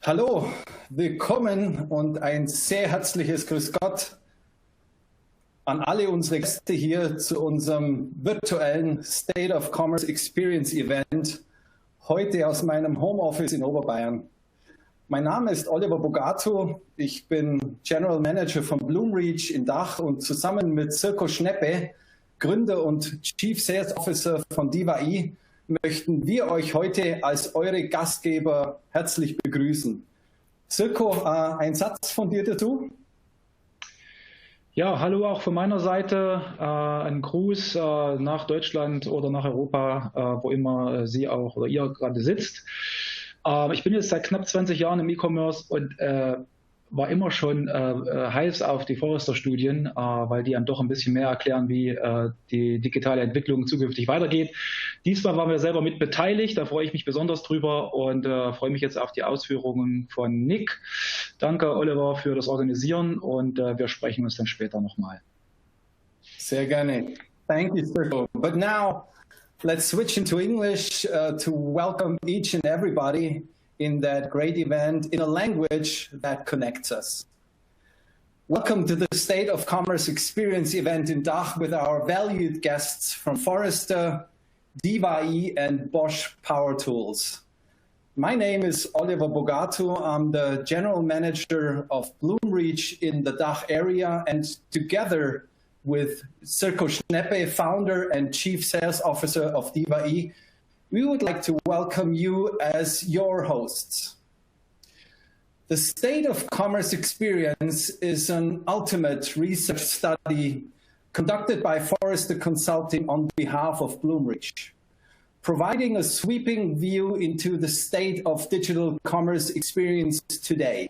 Hallo, willkommen und ein sehr herzliches Grüß Gott an alle unsere Gäste hier zu unserem virtuellen State of Commerce Experience Event, heute aus meinem Homeoffice in Oberbayern. Mein Name ist Oliver Bogato, ich bin General Manager von Bloomreach in DACH und zusammen mit Sirko Schneppe, Gründer und Chief Sales Officer von DACH, möchten wir euch heute als eure Gastgeber herzlich begrüßen. Sirko, ein Satz von dir dazu? Ja, hallo auch von meiner Seite. Ein Gruß nach Deutschland oder nach Europa, wo immer Sie auch oder ihr gerade sitzt. Ich bin jetzt seit knapp 20 Jahren im E-Commerce und war immer schon heiß auf die Forrester-Studien, weil die dann doch ein bisschen mehr erklären, wie die digitale Entwicklung zukünftig weitergeht. Diesmal waren wir selber mit beteiligt, da freue ich mich besonders drüber und freue mich jetzt auf die Ausführungen von Nick. Danke, Oliver, für das Organisieren und wir sprechen uns dann später nochmal. Sehr gerne. Thank you, Sirko. But now, let's switch into English to welcome each and everybody in that great event in a language that connects us. Welcome to the State of Commerce Experience event in DACH with our valued guests from Forrester, DACH and Bosch Power Tools. My name is Oliver Bogato. I'm the General Manager of Bloomreach in the DACH area, and together with Sirko Schneppe, Founder and Chief Sales Officer of DACH, we would like to welcome you as your hosts. The State of Commerce Experience is an ultimate research study conducted by Forrester Consulting on behalf of Bloomreach, providing a sweeping view into the state of digital commerce experience today.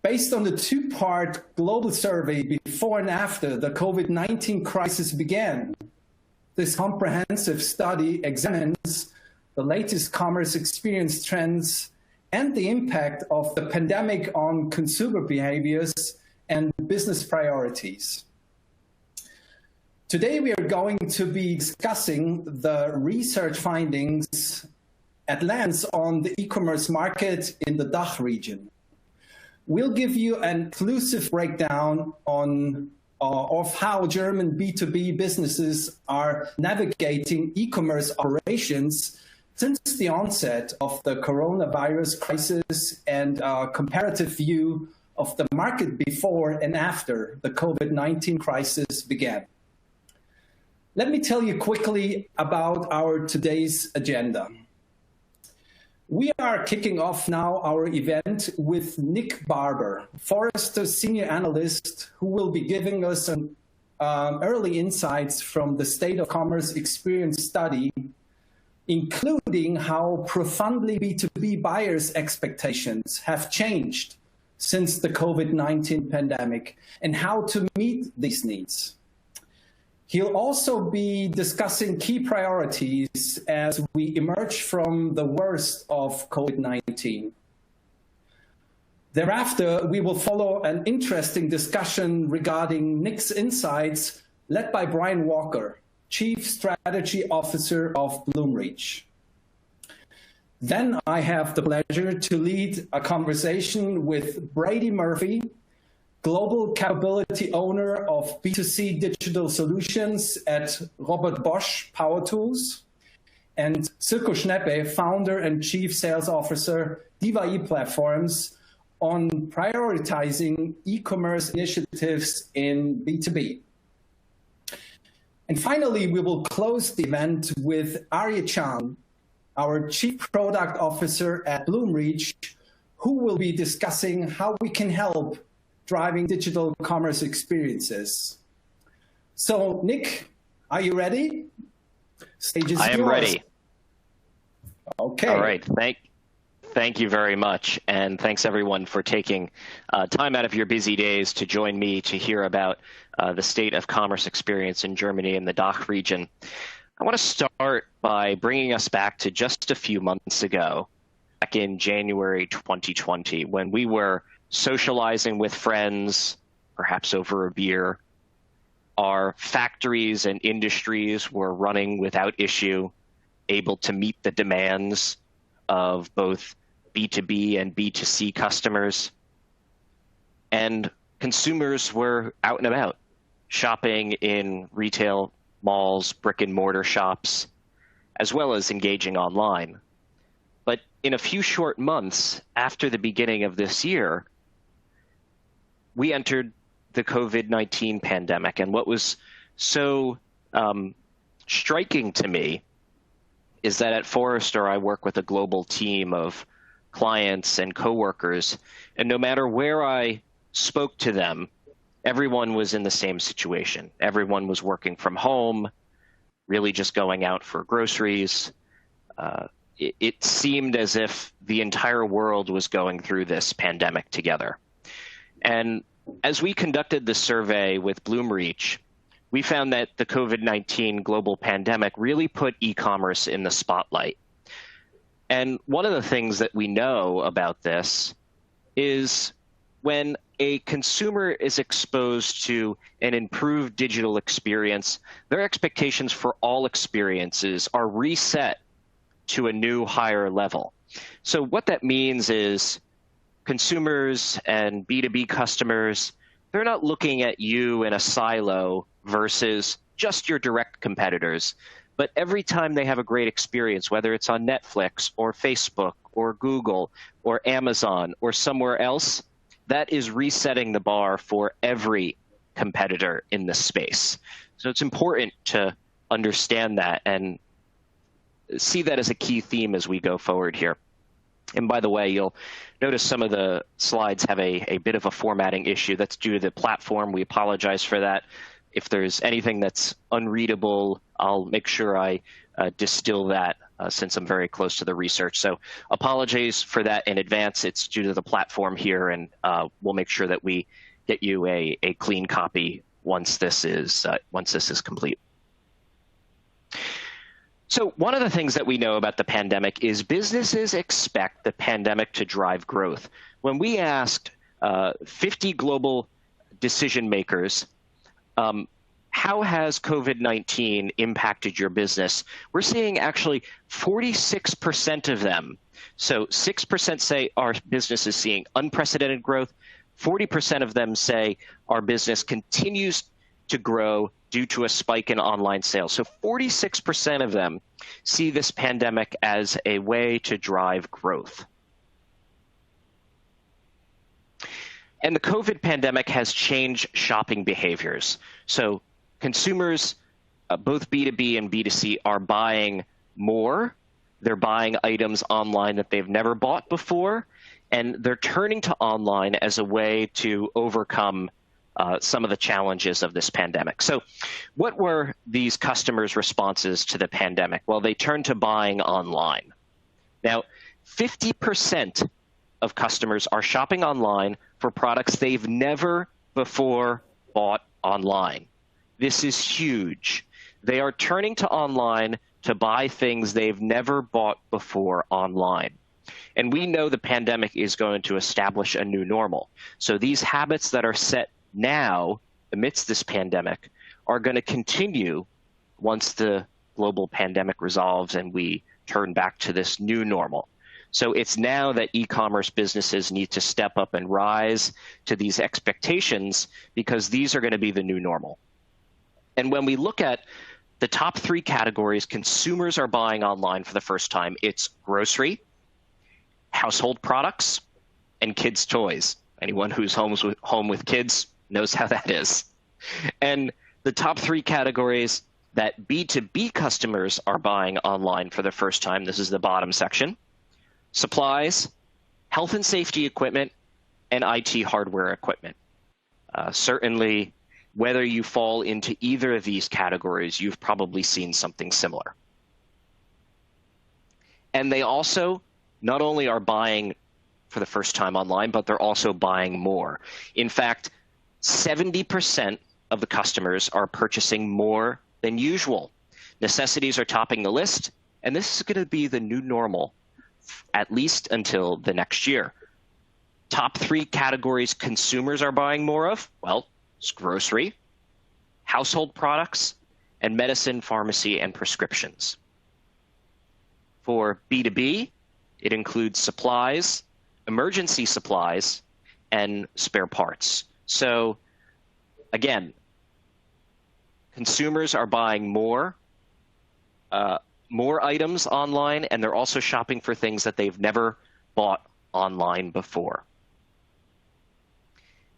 Based on the two-part global survey before and after the COVID-19 crisis began, this comprehensive study examines the latest commerce experience trends and the impact of the pandemic on consumer behaviors and business priorities. Today, we are going to be discussing the research findings at glance on the e-commerce market in the DACH region. We'll give you an inclusive breakdown of how German B2B businesses are navigating e-commerce operations since the onset of the coronavirus crisis and a comparative view of the market before and after the COVID-19 crisis began. Let me tell you quickly about our today's agenda. We are kicking off now our event with Nick Barber, Forrester Senior Analyst, who will be giving us some early insights from the State of Commerce Experience study, including how profoundly B2B buyers' expectations have changed since the COVID-19 pandemic and how to meet these needs. He'll also be discussing key priorities as we emerge from the worst of COVID-19. Thereafter, we will follow an interesting discussion regarding Nick's insights led by Brian Walker, Chief Strategy Officer of Bloomreach. Then I have the pleasure to lead a conversation with Brady Murphy, Global Capability Owner of B2C Digital Solutions at Robert Bosch Power Tools, and Sirko Schneppe, Founder and Chief Sales Officer, DACH Platforms, on prioritizing e-commerce initiatives in B2B. And finally, we will close the event with Arya Chan, our Chief Product Officer at Bloomreach, who will be discussing how we can help driving digital commerce experiences. So, Nick, are you ready? Stage is yours. I am ready. Okay. All right. Thank you very much. And thanks, everyone, for taking time out of your busy days to join me to hear about the state of commerce experience in Germany and the DACH region. I want to start by bringing us back to just a few months ago, back in January 2020, when we were socializing with friends, perhaps over a beer. Our factories and industries were running without issue, able to meet the demands of both B2B and B2C customers. And consumers were out and about, shopping in retail malls, brick and mortar shops, as well as engaging online. But in a few short months after the beginning of this year, we entered the COVID-19 pandemic. And what was so striking to me is that at Forrester, I work with a global team of clients and coworkers, and no matter where I spoke to them, everyone was in the same situation. Everyone was working from home, really just going out for groceries. It seemed as if the entire world was going through this pandemic together. And as we conducted the survey with Bloomreach, we found that the COVID-19 global pandemic really put e-commerce in the spotlight. And one of the things that we know about this is when a consumer is exposed to an improved digital experience, their expectations for all experiences are reset to a new higher level. So what that means is consumers and B2B customers, they're not looking at you in a silo versus just your direct competitors. But every time they have a great experience, whether it's on Netflix or Facebook or Google or Amazon or somewhere else, that is resetting the bar for every competitor in this space. So it's important to understand that and see that as a key theme as we go forward here. And by the way, you'll notice some of the slides have a bit of a formatting issue. That's due to the platform. We apologize for that. If there's anything that's unreadable, I'll make sure I distill that since I'm very close to the research. So apologies for that in advance. It's due to the platform here, and we'll make sure that we get you a clean copy once this is complete. So one of the things that we know about the pandemic is businesses expect the pandemic to drive growth. When we asked 50 global decision makers, how has COVID-19 impacted your business? We're seeing actually 46% of them. So 6% say our business is seeing unprecedented growth. 40% of them say our business continues to grow due to a spike in online sales. So 46% of them see this pandemic as a way to drive growth. And the COVID pandemic has changed shopping behaviors. So consumers, both B2B and B2C, are buying more. They're buying items online that they've never bought before, and they're turning to online as a way to overcome some of the challenges of this pandemic. So what were these customers' responses to the pandemic? Well, they turned to buying online. Now, 50% of customers are shopping online for products they've never before bought online. This is huge. They are turning to online to buy things they've never bought before online. And we know the pandemic is going to establish a new normal. So these habits that are set now amidst this pandemic are going to continue once the global pandemic resolves and we turn back to this new normal. So it's now that e-commerce businesses need to step up and rise to these expectations because these are going to be the new normal. And when we look at the top 3 categories consumers are buying online for the first time, it's grocery, household products, and kids' toys. Anyone who's home with kids knows how that is. And the top 3 categories that B2B customers are buying online for the first time, this is the bottom section: supplies, health and safety equipment, and IT hardware equipment. Certainly, whether you fall into either of these categories, you've probably seen something similar. And they also not only are buying for the first time online, but they're also buying more. In fact, 70% of the customers are purchasing more than usual. Necessities are topping the list, and this is going to be the new normal, at least until the next year. Top 3 categories consumers are buying more of, well, it's grocery, household products, and medicine, pharmacy, and prescriptions. For B2B, It includes supplies, emergency supplies, and spare parts. So again, consumers are buying more items online, and they're also shopping for things that they've never bought online before.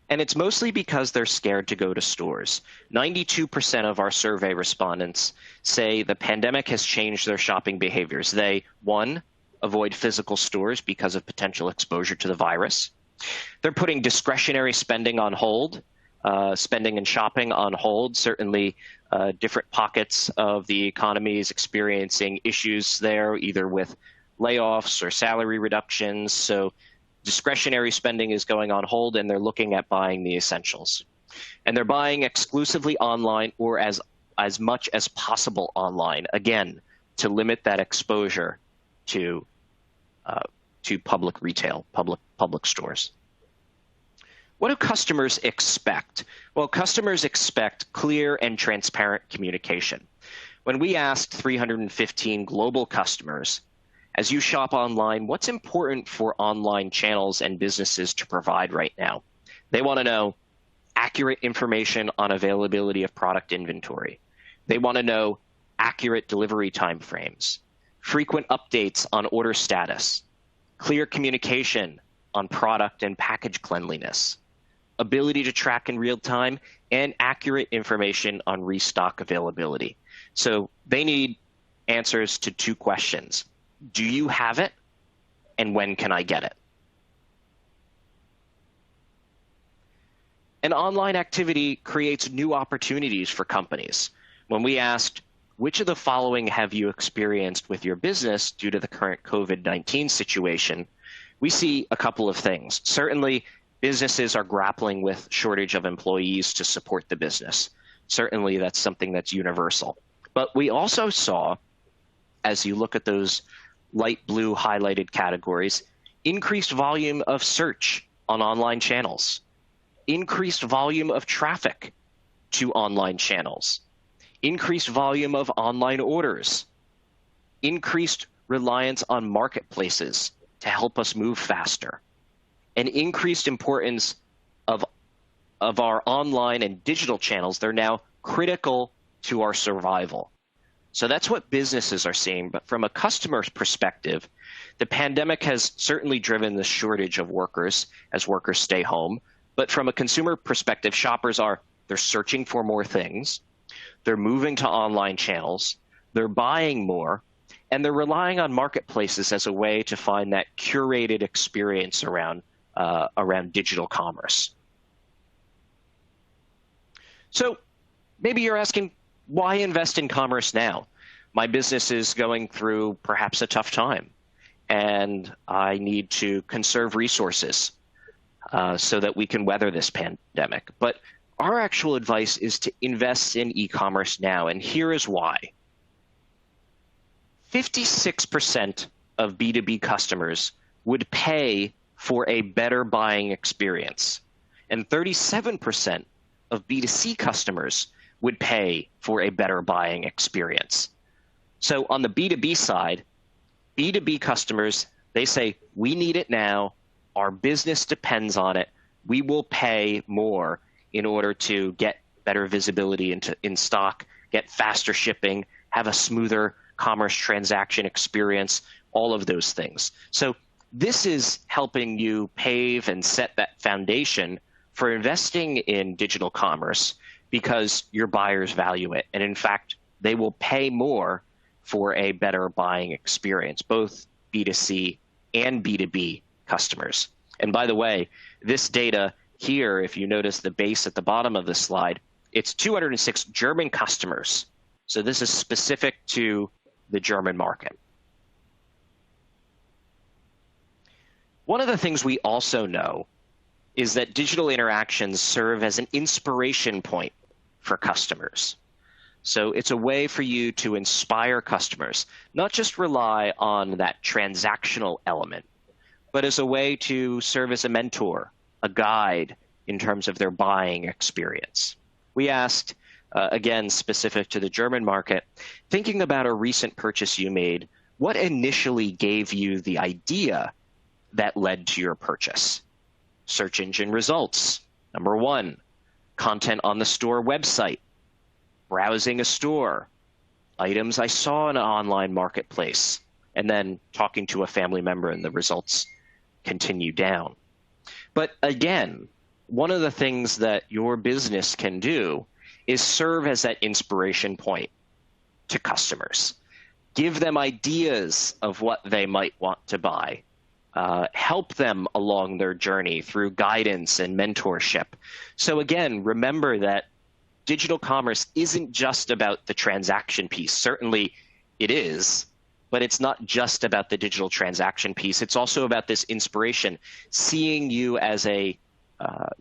And it's mostly because they're scared to go to stores. 92% of our survey respondents say the pandemic has changed their shopping behaviors. They, one, avoid physical stores because of potential exposure to the virus. They're putting discretionary spending on hold, spending and shopping on hold. Certainly, different pockets of the economy is experiencing issues there, either with layoffs or salary reductions. So discretionary spending is going on hold, and they're looking at buying the essentials. And they're buying exclusively online or as much as possible online, again, to limit that exposure to public retail, public stores. What do customers expect? Well, customers expect clear and transparent communication. When we asked 315 global customers, as you shop online, what's important for online channels and businesses to provide right now? They want to know accurate information on availability of product inventory. They want to know accurate delivery timeframes, frequent updates on order status, clear communication on product and package cleanliness, ability to track in real time, and accurate information on restock availability. So they need answers to two questions. Do you have it? And when can I get it? And online activity creates new opportunities for companies. When we asked, which of the following have you experienced with your business due to the current COVID-19 situation, we see a couple of things. Certainly, businesses are grappling with shortage of employees to support the business. Certainly, that's something that's universal. But we also saw, as you look at those light blue highlighted categories, increased volume of search on online channels, increased volume of traffic to online channels, increased volume of online orders, increased reliance on marketplaces to help us move faster, and increased importance of our online and digital channels. They're now critical to our survival. So that's what businesses are seeing. But from a customer's perspective, the pandemic has certainly driven the shortage of workers as workers stay home. But from a consumer perspective, shoppers they're searching for more things. They're moving to online channels. They're buying more. And they're relying on marketplaces as a way to find that curated experience around digital commerce. So maybe you're asking, why invest in commerce now? My business is going through perhaps a tough time, and I need to conserve resources so that we can weather this pandemic. But our actual advice is to invest in e-commerce now, and here is why. 56% of B2B customers would pay for a better buying experience, and 37% of B2C customers would pay for a better buying experience. So on the B2B side, B2B customers, they say, we need it now, our business depends on it, we will pay more in order to get better visibility in stock, get faster shipping, have a smoother commerce transaction experience, all of those things. So this is helping you pave and set that foundation for investing in digital commerce, because your buyers value it. And in fact, they will pay more for a better buying experience, both B2C and B2B customers. And by the way, this data here, if you notice the base at the bottom of the slide, it's 206 German customers. So this is specific to the German market. One of the things we also know is that digital interactions serve as an inspiration point for customers. So it's a way for you to inspire customers, not just rely on that transactional element, but as a way to serve as a mentor, a guide in terms of their buying experience. We asked, again, specific to the German market, thinking about a recent purchase you made, what initially gave you the idea that led to your purchase? Search engine results, number one. Content on the store website, browsing a store, items I saw in an online marketplace, and then talking to a family member, and the results continue down. But again, one of the things that your business can do is serve as that inspiration point to customers. Give them ideas of what they might want to buy. Help them along their journey through guidance and mentorship. So again, remember that digital commerce isn't just about the transaction piece. Certainly it is, but it's not just about the digital transaction piece. It's also about this inspiration, seeing you as a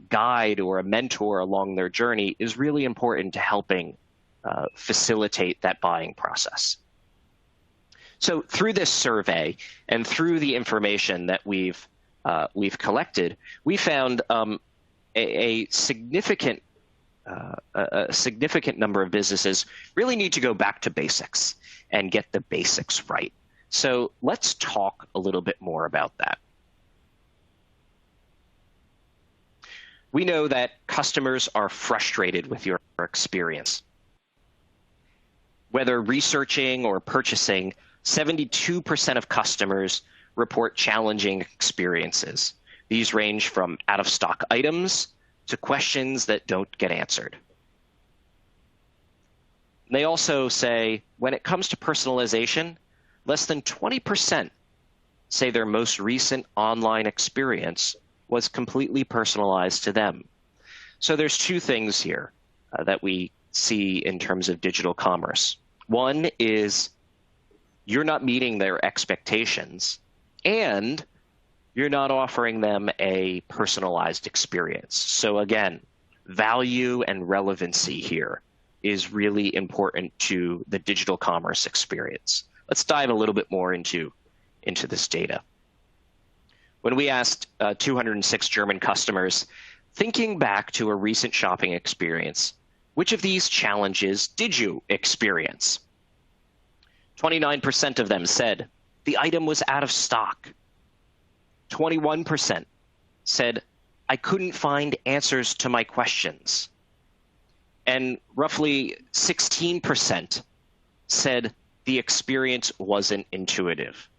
guide or a mentor along their journey is really important to helping facilitate that buying process. So through this survey and through the information that we've collected, we found a significant number of businesses really need to go back to basics and get the basics right. So let's talk a little bit more about that. We know that customers are frustrated with your experience. Whether researching or purchasing, 72% of customers report challenging experiences. These range from out-of-stock items to questions that don't get answered. They also say, when it comes to personalization, less than 20% say their most recent online experience was completely personalized to them. So there's two things here that we see in terms of digital commerce. One is you're not meeting their expectations, and you're not offering them a personalized experience. So again, value and relevancy here is really important to the digital commerce experience. Let's dive a little bit more into this data. When we asked 206 German customers, thinking back to a recent shopping experience, which of these challenges did you experience? 29% of them said the item was out of stock. 21% said, I couldn't find answers to my questions. And roughly 16% said the experience wasn't intuitive.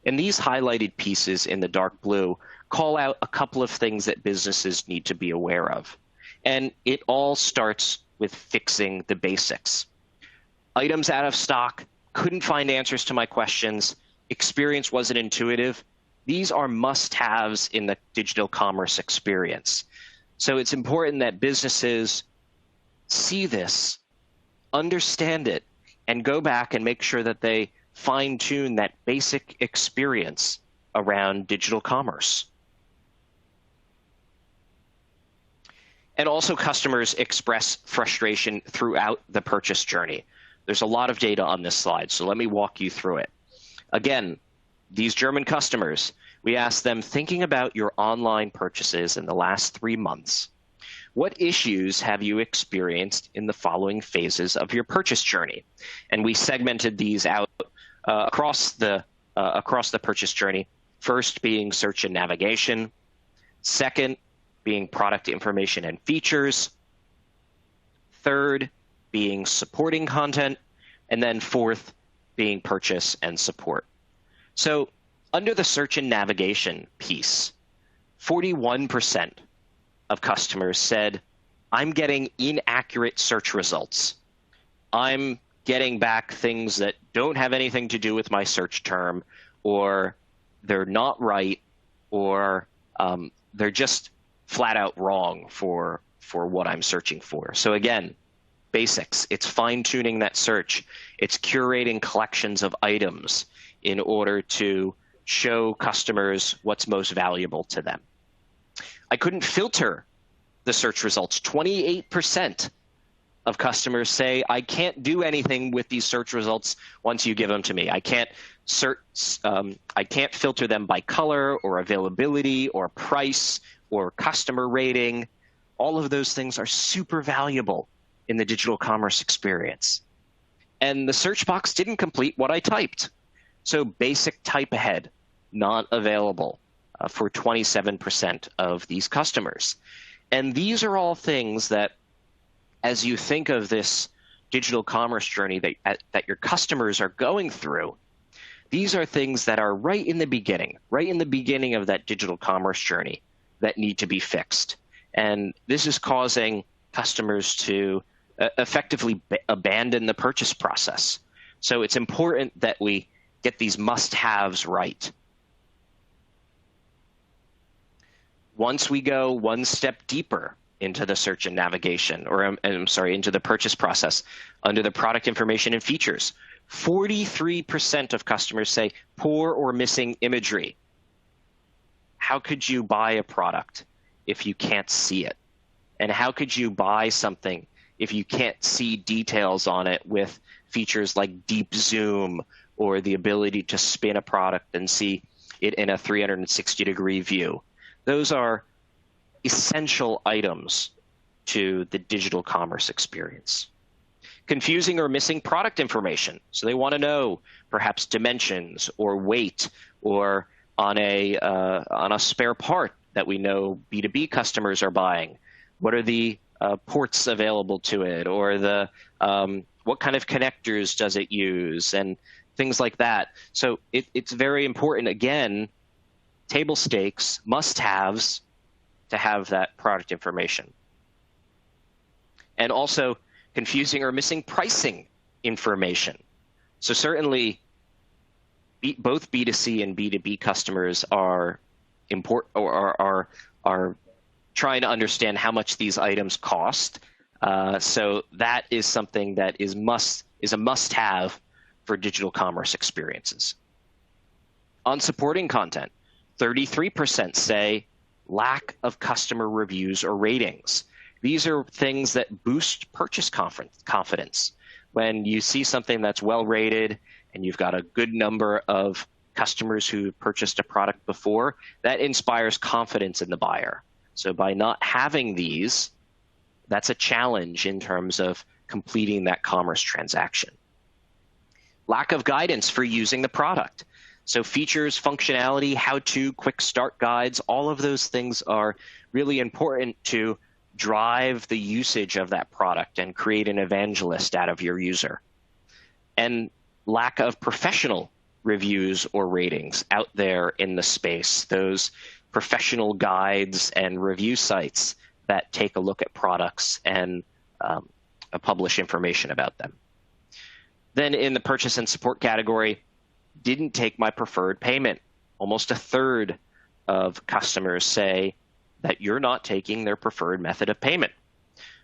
And these highlighted pieces in the dark blue call out a couple of things that businesses need to be aware of. And it all starts with fixing the basics. Items out of stock, couldn't find answers to my questions, experience wasn't intuitive. These are must-haves in the digital commerce experience. So it's important that businesses see this, understand it, and go back and make sure that they fine-tune that basic experience around digital commerce. And also, customers express frustration throughout the purchase journey. There's a lot of data on this slide, so let me walk you through it. Again, these German customers, we asked them, thinking about your online purchases in the last 3 months, what issues have you experienced in the following phases of your purchase journey? And we segmented these out across the purchase journey. First being search and navigation. Second being product information and features. Third being supporting content. And then fourth being purchase and support. So under the search and navigation piece, 41% of customers said, I'm getting inaccurate search results. I'm getting back things that don't have anything to do with my search term, or they're not right, or they're just flat out wrong for what I'm searching for. So again, basics. It's fine-tuning that search. It's curating collections of items in order to show customers what's most valuable to them. I couldn't filter the search results. 28% of customers say, I can't do anything with these search results once you give them to me. I can't filter them by color or availability or price or customer rating. All of those things are super valuable in the digital commerce experience. And the search box didn't complete what I typed. So basic type ahead, not available for 27% of these customers. And these are all things that, as you think of this digital commerce journey that your customers are going through, these are things that are right in the beginning of that digital commerce journey that need to be fixed. And this is causing customers to effectively abandon the purchase process. So it's important that we get these must-haves right. Once we go one step deeper into the search and navigation, or into the purchase process, under the product information and features, 43% of customers say poor or missing imagery. How could you buy a product if you can't see it? And how could you buy something if you can't see details on it with features like deep zoom or the ability to spin a product and see it in a 360-degree view? Those are essential items to the digital commerce experience. Confusing or missing product information. So they want to know perhaps dimensions or weight, or on a spare part that we know B2B customers are buying. What are the ports available to it, or the what kind of connectors does it use, and things like that. So it's very important, again, table stakes, must-haves, to have that product information. And also confusing or missing pricing information. So certainly both B2C and B2B customers are are trying to understand how much these items cost. So that is something that is a must-have for digital commerce experiences. On supporting content, 33% say lack of customer reviews or ratings. These are things that boost purchase confidence. When you see something that's well rated and you've got a good number of customers who purchased a product before, that inspires confidence in the buyer. So by not having these, that's a challenge in terms of completing that commerce transaction. Lack of guidance for using the product. So features, functionality, how-to, quick start guides, all of those things are really important to drive the usage of that product and create an evangelist out of your user. And lack of professional reviews or ratings out there in the space, those professional guides and review sites that take a look at products and publish information about them. Then in the purchase and support category, didn't take my preferred payment. Almost a third of customers say that you're not taking their preferred method of payment.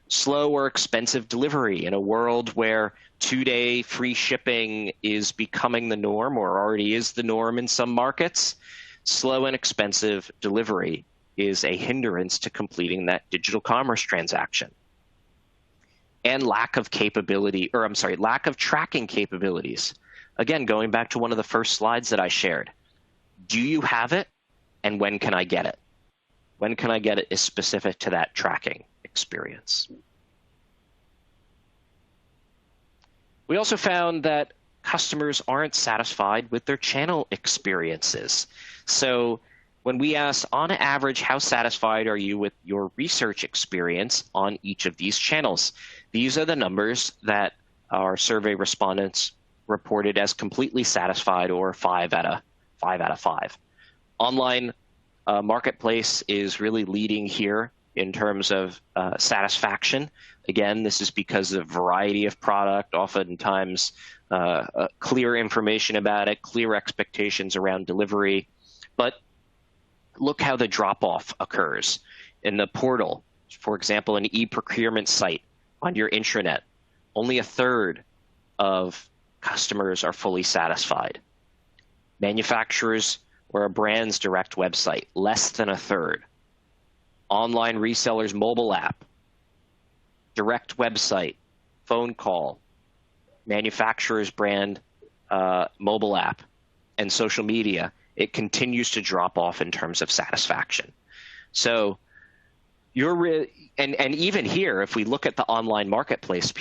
Slow or expensive delivery in a world where 2-day free shipping is becoming the norm, or already is the norm in some markets. Slow and expensive delivery is a hindrance to completing that digital commerce transaction. And lack of tracking capabilities. Again, going back to one of the first slides that I shared. Do you have it, and when can I get it? When can I get it is specific to that tracking experience. We also found that customers aren't satisfied with their channel experiences. So when we ask, on average, how satisfied are you with your research experience on each of these channels? These are the numbers that our survey respondents reported as completely satisfied, or 5 out of 5. Online marketplace is really leading here in terms of satisfaction. Again, this is because of variety of product, oftentimes clear information about it, clear expectations around delivery. But look how the drop-off occurs in the portal. For example, an e-procurement site on your intranet, only a third of customers are fully satisfied. Manufacturers or a brand's direct website, less than a third. Online resellers' mobile app, direct website, phone call, manufacturer's brand mobile app, and social media, it continues to drop off in terms of satisfaction. So and even here, if we look at the online marketplace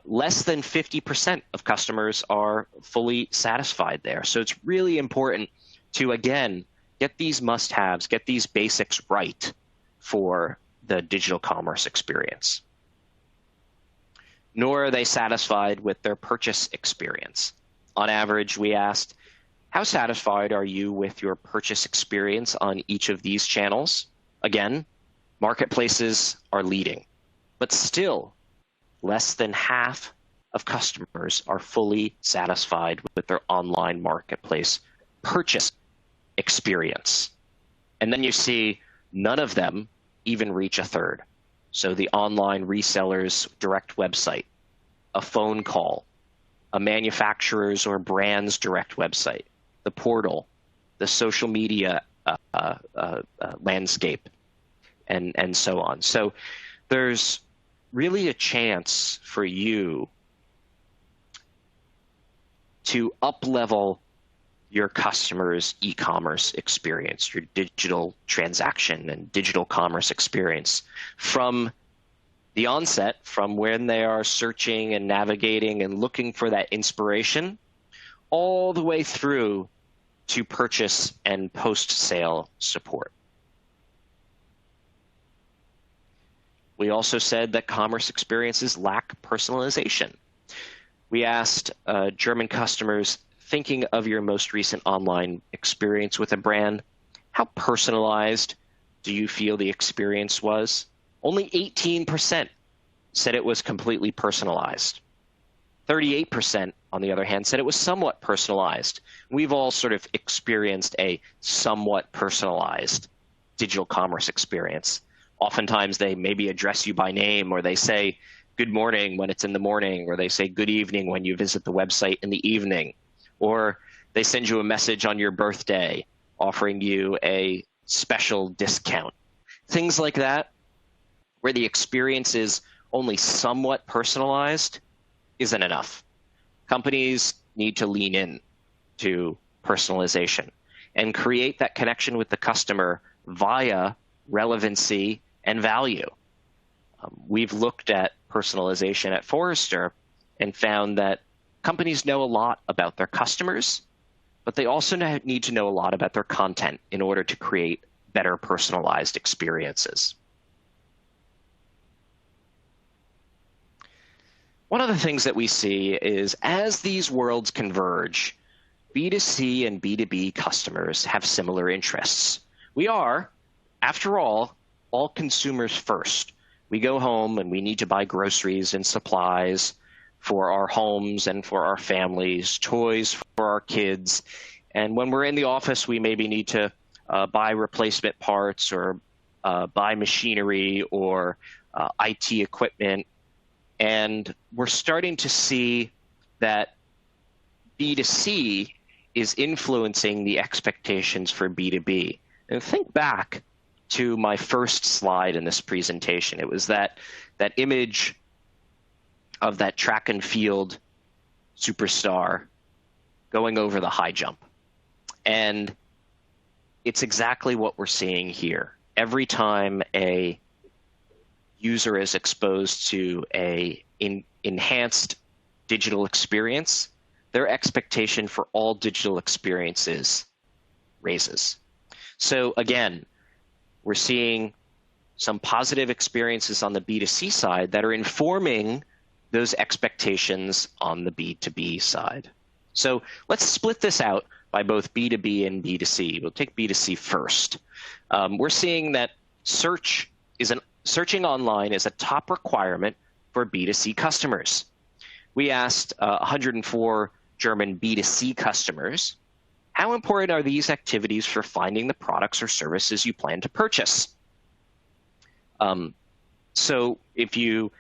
less than 50% of customers are fully satisfied there. So it's really important to, again, get these must-haves, get these basics right for the digital commerce experience. Nor are they satisfied with their purchase experience. On average, we asked, how satisfied are you with your purchase experience on each of these channels? Again, marketplaces are leading, but still less than half of customers are fully satisfied with their online marketplace purchase experience. And then you see none of them even reach a third. So the online reseller's direct website, a phone call, a manufacturer's or brand's direct website, the portal, the social media landscape, and so on. So there's really a chance for you to up-level your customer's e-commerce experience, your digital transaction and digital commerce experience from the onset, from when they are searching and navigating and looking for that inspiration, all the way through to purchase and post-sale support. We also said that commerce experiences lack personalization. We asked German customers, thinking of your most recent online experience with a brand, how personalized do you feel the experience was? Only 18% said it was completely personalized. 38%, on the other hand, said it was somewhat personalized. We've all sort of experienced a somewhat personalized digital commerce experience. Oftentimes they maybe address you by name, or they say good morning when it's in the morning, or they say good evening when you visit the website in the evening, or they send you a message on your birthday offering you a special discount. Things like that, where the experience is only somewhat personalized, isn't enough. Companies need to lean in to personalization and create that connection with the customer via relevancy and value. We've looked at personalization at Forrester and found that companies know a lot about their customers, but they also need to know a lot about their content in order to create better personalized experiences. One of the things that we see is as these worlds converge, B2C and B2B customers have similar interests. We are, after all consumers first. We go home and we need to buy groceries and supplies for our homes and for our families, toys for our kids. And when we're in the office, we maybe need to buy replacement parts or buy machinery or IT equipment. And we're starting to see that B2C is influencing the expectations for B2B. And think back to my first slide in this presentation. It was that image of that track and field superstar going over the high jump. And it's exactly what we're seeing here. Every time a user is exposed to an enhanced digital experience, their expectation for all digital experiences raises. So again, we're seeing some positive experiences on the B2C side that are informing those expectations on the B2B side. So let's split this out by both B2B and B2C. We'll take B2C first. We're seeing that searching online is a top requirement for B2C customers. We asked 104 German B2C customers, how important are these activities for finding the products or services you plan to purchase? So if you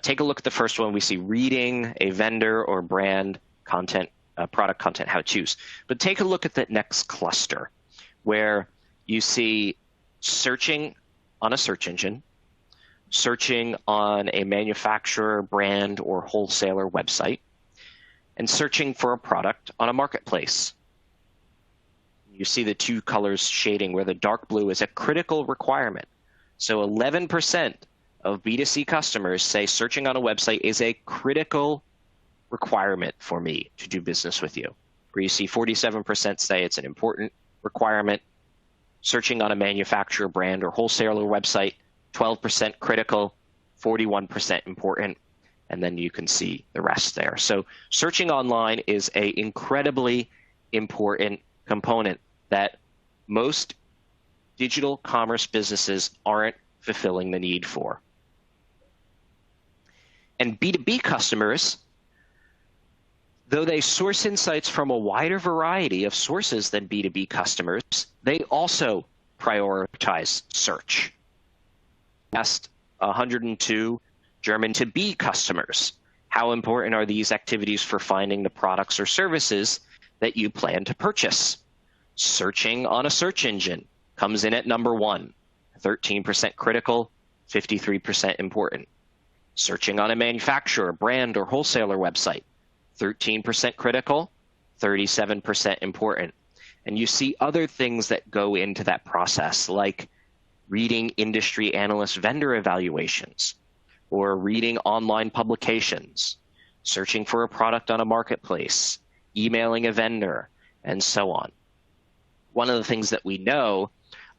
take a look at the first one, we see reading a vendor or brand content, product content how-tos. But take a look at the next cluster, where you see searching on a search engine, searching on a manufacturer, brand, or wholesaler website, and searching for a product on a marketplace. You see the two colors shading where the dark blue is a critical requirement. So 11% of B2C customers say searching on a website is a critical requirement for me to do business with you. Where you see 47% say it's an important requirement. Searching on a manufacturer, brand, or wholesaler website, 12% critical, 41% important, and then you can see the rest there. So searching online is an incredibly important component that most digital commerce businesses aren't fulfilling the need for. And B2B customers, though they source insights from a wider variety of sources than B2B customers, they also prioritize search. Asked 102 German to B customers, how important are these activities for finding the products or services that you plan to purchase? Searching on a search engine comes in at number 1, 13% critical, 53% important. Searching on a manufacturer, brand, or wholesaler website, 13% critical, 37% important. And you see other things that go into that process, like reading industry analyst vendor evaluations, or reading online publications, searching for a product on a marketplace, emailing a vendor, and so on. One of the things that we know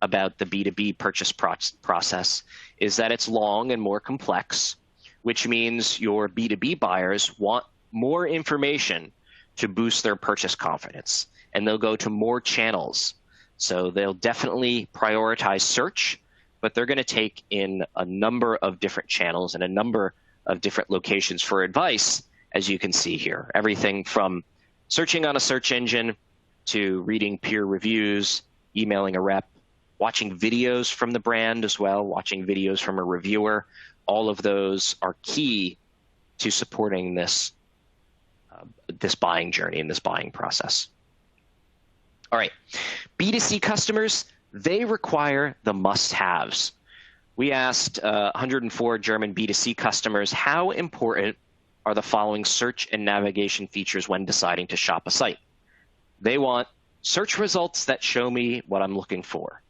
about the B2B purchase process is that it's long and more complex, which means your B2B buyers want more information to boost their purchase confidence, and they'll go to more channels. So they'll definitely prioritize search, but they're going to take in a number of different channels and a number of different locations for advice, as you can see here. Everything from searching on a search engine to reading peer reviews, emailing a rep, watching videos from the brand as well, watching videos from a reviewer. All of those are key to supporting this buying journey and this buying process. All right, B2C customers, they require the must-haves. We asked 104 German B2C customers, how important are the following search and navigation features when deciding to shop a site? They want search results that show me what I'm looking for,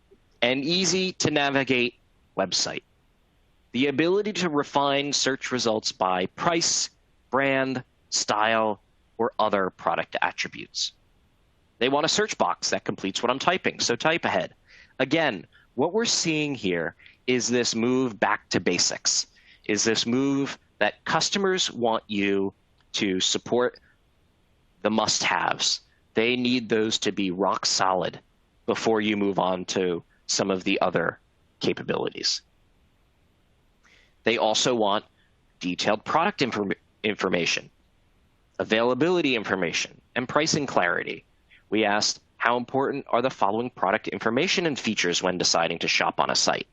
an easy to navigate website, the ability to refine search results by price, brand, style, or other product attributes. They want a search box that completes what I'm typing, so type ahead. Again, what we're seeing here is this move back to basics, is this move that customers want you to support the must-haves. They need those to be rock solid before you move on to some of the other capabilities. They also want detailed product information, availability information, and pricing clarity. We asked, how important are the following product information and features when deciding to shop on a site?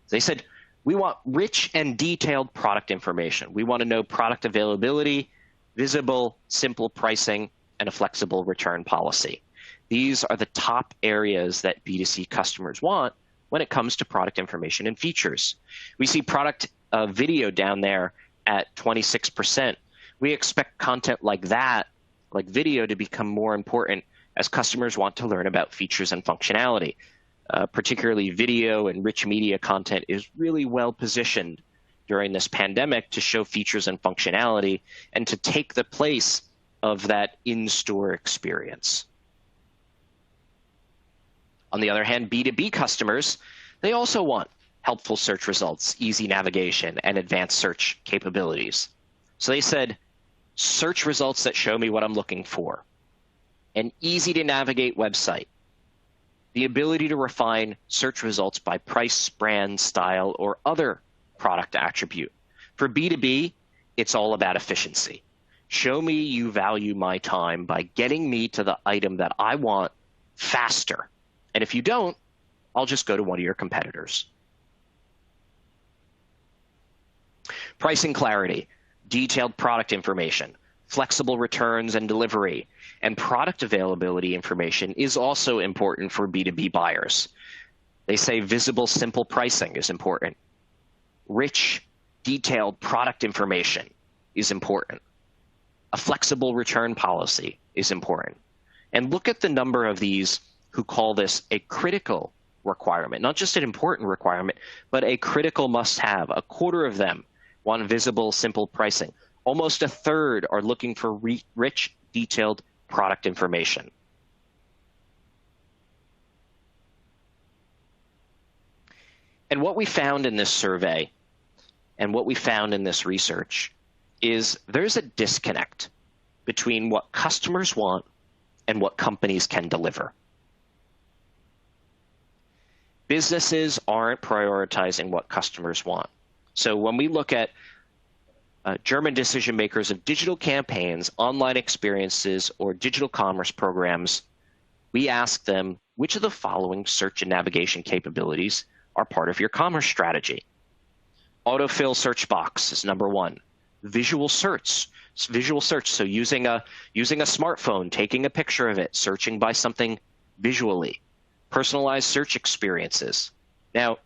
They said, we want rich and detailed product information. We want to know product availability, visible, simple pricing, and a flexible return policy. These are the top areas that B2C customers want when it comes to product information and features. We see product video down there at 26%. We expect content like that, like video, to become more important as customers want to learn about features and functionality. Particularly video and rich media content is really well positioned during this pandemic to show features and functionality and to take the place of that in-store experience. On the other hand, B2B customers, they also want helpful search results, easy navigation, and advanced search capabilities. So they said, search results that show me what I'm looking for, an easy to navigate website, the ability to refine search results by price, brand, style, or other product attribute. For B2B, it's all about efficiency. Show me you value my time by getting me to the item that I want faster. And if you don't, I'll just go to one of your competitors. Pricing clarity, detailed product information, flexible returns and delivery, and product availability information is also important for B2B buyers. They say visible, simple pricing is important. Rich, detailed product information is important. A flexible return policy is important. And look at the number of these who call this a critical requirement, not just an important requirement, but a critical must-have. A quarter of them want visible, simple pricing. Almost a third are looking for rich, detailed product information. And what we found in this survey and what we found in this research is there's a disconnect between what customers want and what companies can deliver. Businesses aren't prioritizing what customers want. So when we look at German decision makers of digital campaigns, online experiences, or digital commerce programs, we ask them, which of the following search and navigation capabilities are part of your commerce strategy? Autofill search box is number one. Visual search, so using a smartphone, taking a picture of it, searching by something visually. Personalized search experiences. Now,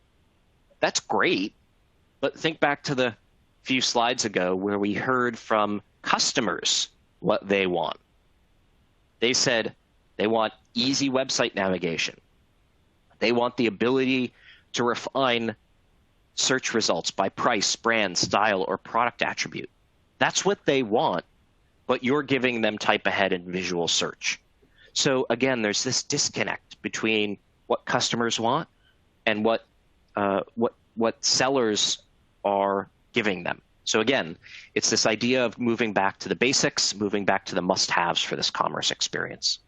that's great, but think back to the few slides ago where we heard from customers what they want. They said they want easy website navigation. They want the ability to refine search results by price, brand, style, or product attribute. That's what they want, but you're giving them type ahead and visual search. So again, there's this disconnect between what customers want and what sellers are giving them. So again, it's this idea of moving back to the basics, moving back to the must-haves for this commerce experience.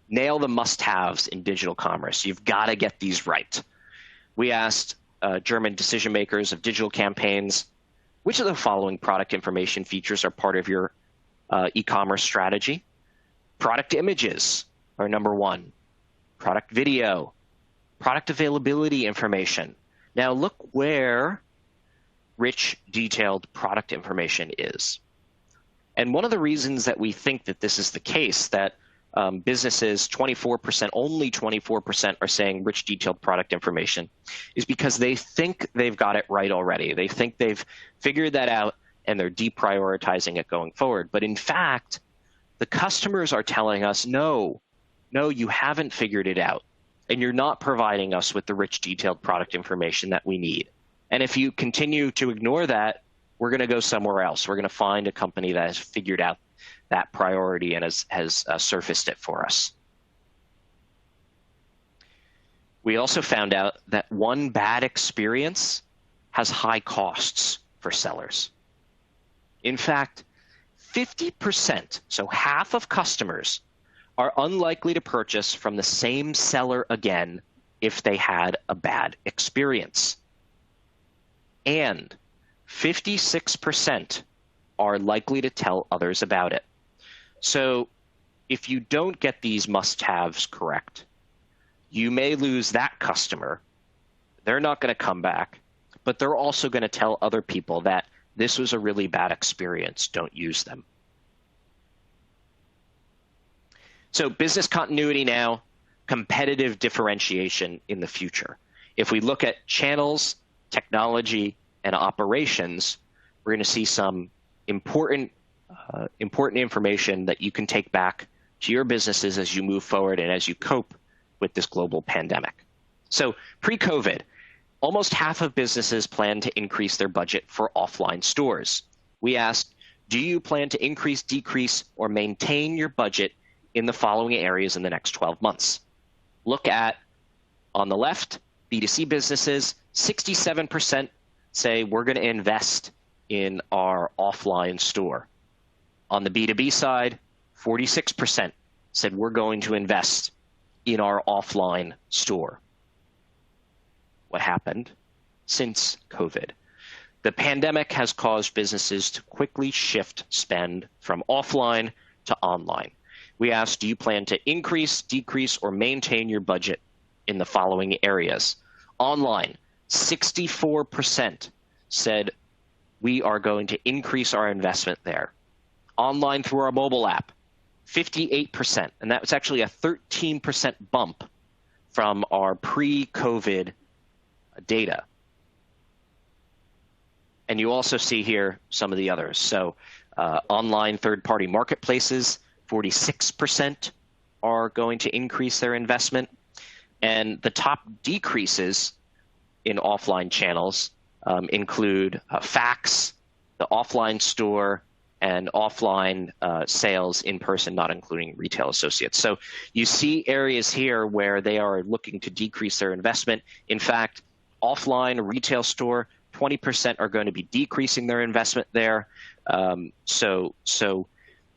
Nail the must-haves in digital commerce. You've got to get these right. We asked German decision makers of digital campaigns, which of the following product information features are part of your e-commerce strategy? Product images are number one. Product video, product availability information. Now look where rich, detailed product information is. And one of the reasons that we think that this is the case, that businesses, only 24% are saying rich, detailed product information, is because they think they've got it right already. They think they've figured that out and they're deprioritizing it going forward. But in fact, the customers are telling us, no, you haven't figured it out, and you're not providing us with the rich, detailed product information that we need. And if you continue to ignore that, we're going to go somewhere else. We're going to find a company that has figured out that priority and has surfaced it for us. We also found out that one bad experience has high costs for sellers. In fact, 50%, so half of customers, are unlikely to purchase from the same seller again if they had a bad experience. And 56% are likely to tell others about it. So if you don't get these must-haves correct, you may lose that customer. They're not going to come back, but they're also going to tell other people that this was a really bad experience. Don't use them. So business continuity now, competitive differentiation in the future. If we look at channels, technology, and operations, we're going to see some important information that you can take back to your businesses as you move forward and as you cope with this global pandemic. So pre-COVID, almost half of businesses plan to increase their budget for offline stores. We asked, do you plan to increase, decrease, or maintain your budget in the following areas in the next 12 months? Look at, on the left, B2C businesses, 67% say we're going to invest in our offline store. On the B2B side, 46% said we're going to invest in our offline store. What happened since COVID? The pandemic has caused businesses to quickly shift spend from offline to online. We asked, do you plan to increase, decrease, or maintain your budget in the following areas? Online, 64% said we are going to increase our investment there. Online through our mobile app, 58%, and that was actually a 13% bump from our pre-COVID data. And you also see here some of the others. So online third-party marketplaces, 46% are going to increase their investment. And the top decreases in offline channels include fax, the offline store, and offline sales in person, not including retail associates. So you see areas here where they are looking to decrease their investment. In fact, offline retail store, 20% are going to be decreasing their investment there. So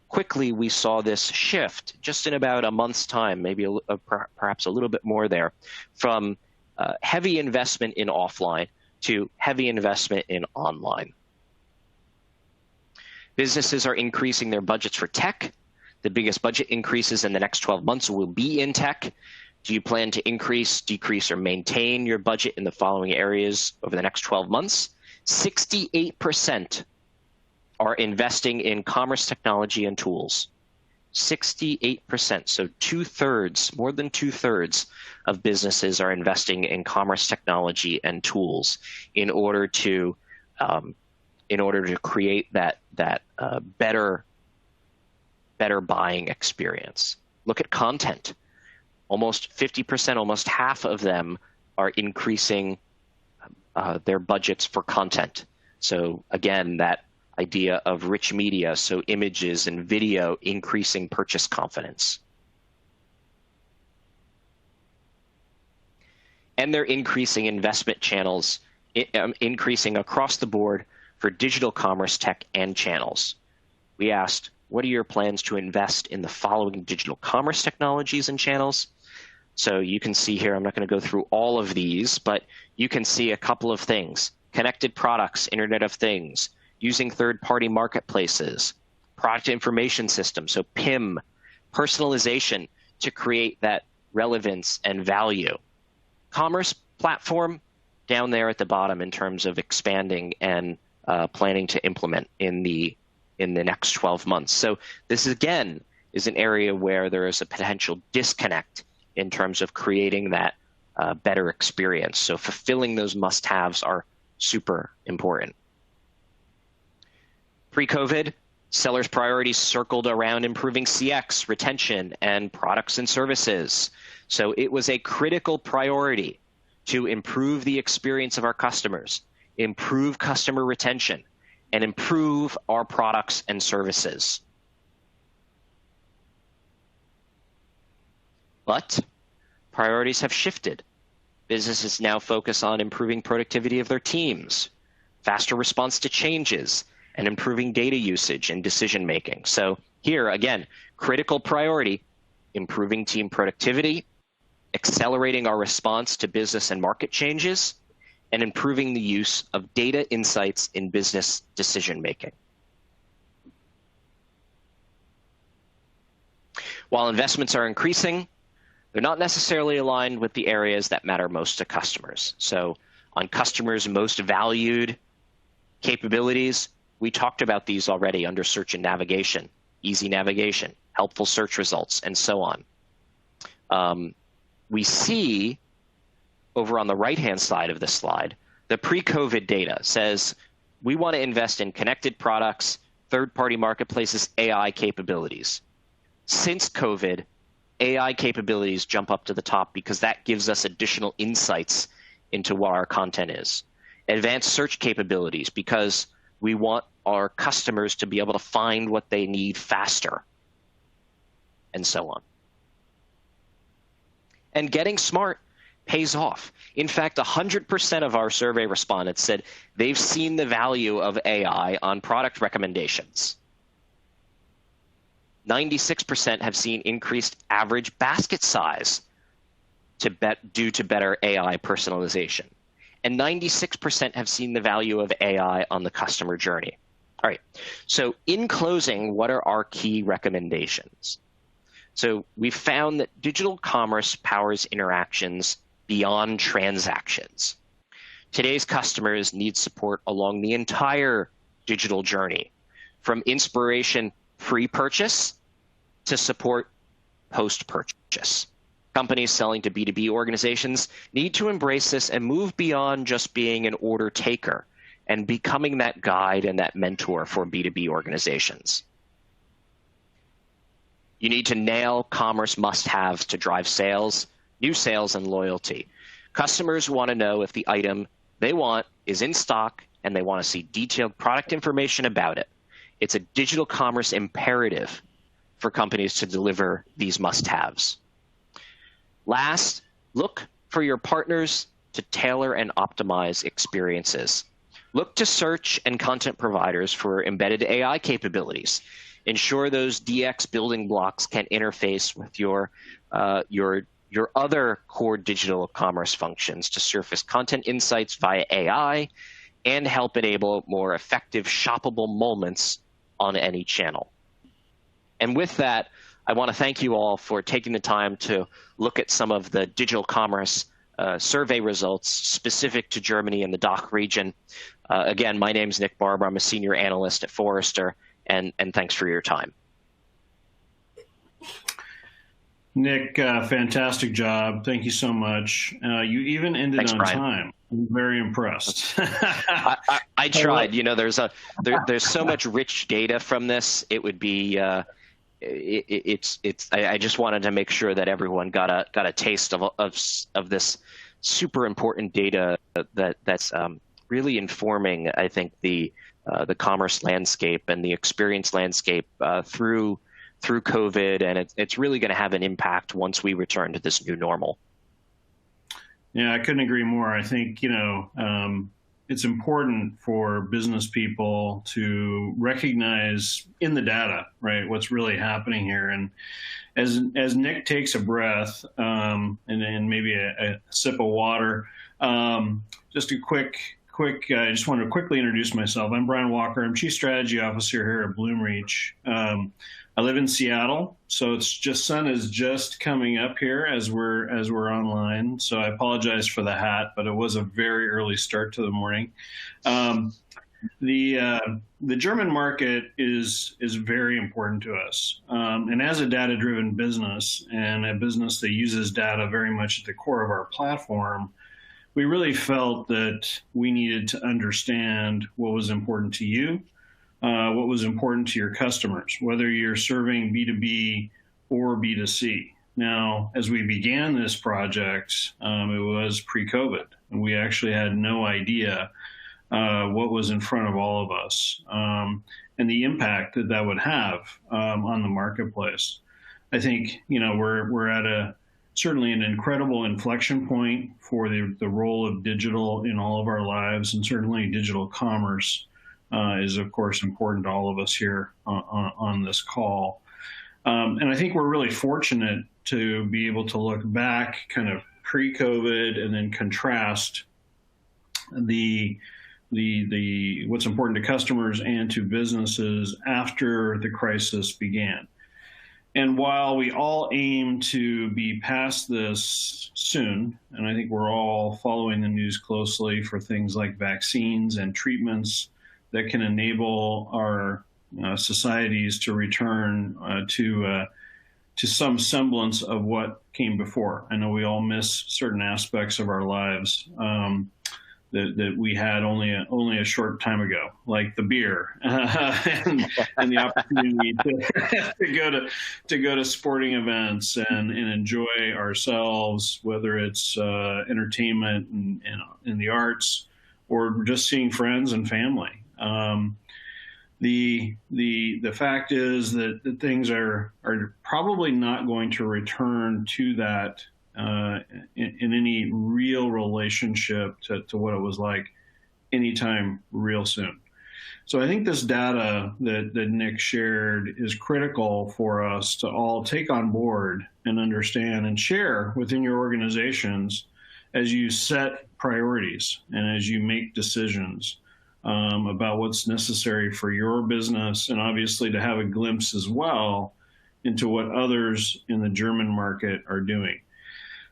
quickly we saw this shift just in about a month's time, maybe perhaps a little bit more there, from heavy investment in offline to heavy investment in online. Businesses are increasing their budgets for tech. The biggest budget increases in the next 12 months will be in tech. Do you plan to increase, decrease, or maintain your budget in the following areas over the next 12 months? 68% are investing in commerce technology and tools. 68%, so two-thirds, more than two-thirds of businesses are investing in commerce technology and tools in order to create that better buying experience. Look at content. Almost 50%, almost half of them are increasing their budgets for content. So again, that idea of rich media, so images and video increasing purchase confidence. And they're increasing investment channels, increasing across the board for digital commerce, tech, and channels. We asked, what are your plans to invest in the following digital commerce technologies and channels? So you can see here, I'm not going to go through all of these, but you can see a couple of things. Connected products, Internet of Things, using third-party marketplaces, product information systems, so PIM, personalization to create that relevance and value. Commerce platform down there at the bottom in terms of expanding and planning to implement in the next 12 months. So this again is an area where there is a potential disconnect in terms of creating that better experience. So fulfilling those must-haves are super important. Pre-COVID, sellers' priorities circled around improving CX, retention, and products and services. So it was a critical priority to improve the experience of our customers, improve customer retention, and improve our products and services. But priorities have shifted. Businesses now focus on improving productivity of their teams, faster response to changes, and improving data usage and decision making. So here, again, critical priority, improving team productivity, accelerating our response to business and market changes, and improving the use of data insights in business decision making. While investments are increasing, they're not necessarily aligned with the areas that matter most to customers. So on customers' most valued capabilities, we talked about these already under search and navigation, easy navigation, helpful search results, and so on. We see over on the right-hand side of the slide, the pre-COVID data says we want to invest in connected products, third-party marketplaces, AI capabilities. Since COVID, AI capabilities jump up to the top because that gives us additional insights into what our content is. Advanced search capabilities because we want our customers to be able to find what they need faster, and so on. And getting smart pays off. In fact, 100% of our survey respondents said they've seen the value of AI on product recommendations. 96% have seen increased average basket size due to better AI personalization. And 96% have seen the value of AI on the customer journey. All right, so in closing, what are our key recommendations? So we found that digital commerce powers interactions beyond transactions. Today's customers need support along the entire digital journey, from inspiration pre-purchase to support post-purchase. Companies selling to B2B organizations need to embrace this and move beyond just being an order taker and becoming that guide and that mentor for B2B organizations. You need to nail commerce must-haves to drive sales. new sales, and loyalty. Customers want to know if the item they want is in stock, and they want to see detailed product information about it. It's a digital commerce imperative for companies to deliver these must-haves. Last, look for your partners to tailor and optimize experiences. Look to search and content providers for embedded AI capabilities. Ensure those DX building blocks can interface with your other core digital commerce functions to surface content insights via AI and help enable more effective shoppable moments on any channel. And with that, I want to thank you all for taking the time to look at some of the digital commerce survey results specific to Germany and the DACH region. Again, my name is Nick Barber. I'm a senior analyst at Forrester, and thanks for your time. Nick, fantastic job. Thank you so much. You even ended Thanks, on Brian. time. I'm very impressed. I tried. You know, there's so much rich data from this. It would be I just wanted to make sure that everyone got a taste of this super important data that's really informing, I think, the commerce landscape and the experience landscape through COVID, and it's really going to have an impact once we return to this new normal. Yeah, I couldn't agree more. I think, it's important for business people to recognize in the data, right, what's really happening here. And as Nick takes a breath and maybe a sip of water, just a quick, I just wanted to quickly introduce myself. I'm Brian Walker. I'm Chief Strategy Officer here at Bloomreach. I live in Seattle, so sun is just coming up here as we're online. So I apologize for the hat, but it was a very early start to the morning. The German market is very important to us, and as a data-driven business and a business that uses data very much at the core of our platform, we really felt that we needed to understand what was important to you. What was important to your customers, whether you're serving B2B or B2C. Now, as we began this project, it was pre-COVID, and we actually had no idea what was in front of all of us and the impact that would have on the marketplace. I think, we're at certainly an incredible inflection point for the role of digital in all of our lives, and certainly digital commerce is, of course, important to all of us here on this call. And I think we're really fortunate to be able to look back kind of pre-COVID and then contrast the what's important to customers and to businesses after the crisis began. And while we all aim to be past this soon, and I think we're all following the news closely for things like vaccines and treatments that can enable our societies to return to some semblance of what came before. I know we all miss certain aspects of our lives that we had only a short time ago, like the beer and the opportunity to go to sporting events and enjoy ourselves, whether it's entertainment and the arts or just seeing friends and family. The fact is that things are probably not going to return to that in any real relationship to what it was like anytime real soon. So I think this data that Nick shared is critical for us to all take on board and understand and share within your organizations as you set priorities and as you make decisions about what's necessary for your business, and obviously to have a glimpse as well into what others in the German market are doing.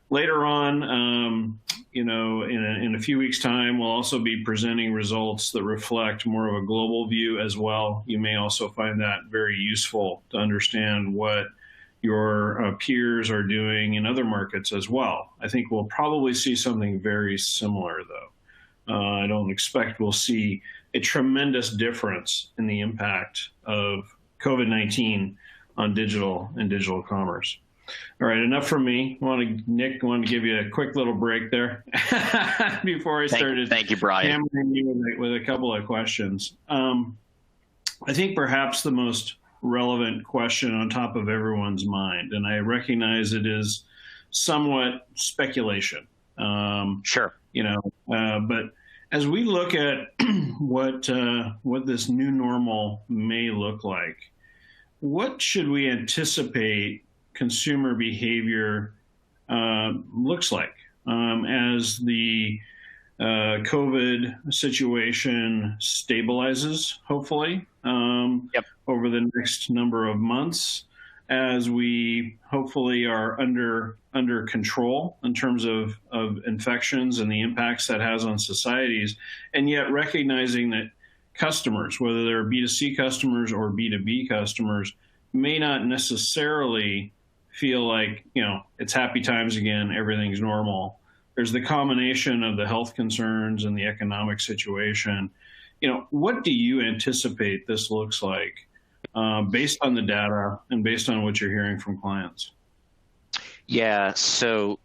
Later on, in a few weeks' time, we'll also be presenting results that reflect more of a global view as well. You may also find that very useful to understand what your peers are doing in other markets as well. I think we'll probably see something very similar, though. I don't expect we'll see a tremendous difference in the impact of COVID-19 on digital and digital commerce. All right, enough from me. Nick, I want to give you a quick little break there before I started. Thank you, Brian. Hammering you with a couple of questions. I think perhaps the most relevant question on top of everyone's mind, and I recognize it is somewhat speculation. Sure. But as we look at what this new normal may look like, what should we anticipate consumer behavior looks like as the COVID situation stabilizes, hopefully, over the next number of months, as we hopefully are under control in terms of infections and the impacts that has on societies, and yet recognizing that customers, whether they're B2C customers or B2B customers, may not necessarily feel like, it's happy times again, everything's normal. There's the combination of the health concerns and the economic situation. What do you anticipate this looks like based on the data and based on what you're hearing from clients? Yeah, so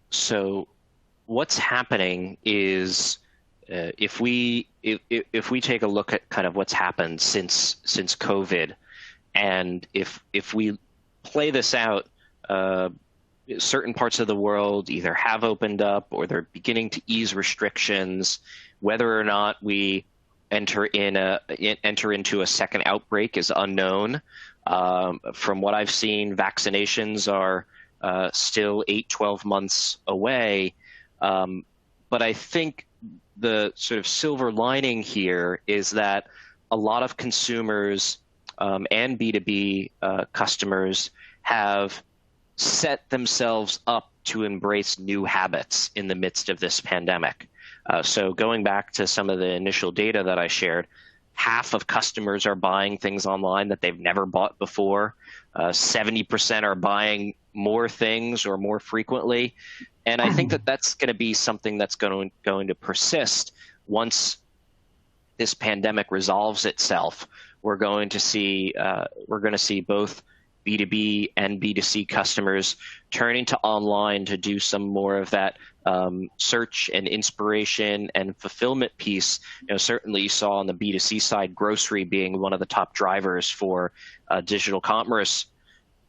what's happening is if we take a look at kind of what's happened since COVID, and if we play this out, certain parts of the world either have opened up or they're beginning to ease restrictions. Whether or not we enter into a second outbreak is unknown. From what I've seen, vaccinations are still 8-12 months away. But I think the sort of silver lining here is that a lot of consumers and B2B customers have set themselves up to embrace new habits in the midst of this pandemic. So going back to some of the initial data that I shared, half of customers are buying things online that they've never bought before. 70% are buying more things or more frequently. And I think that that's going to be something that's going to persist once this pandemic resolves itself. We're going to see both B2B and B2C customers turning to online to do some more of that search and inspiration and fulfillment piece. Certainly you saw on the B2C side, grocery being one of the top drivers for digital commerce.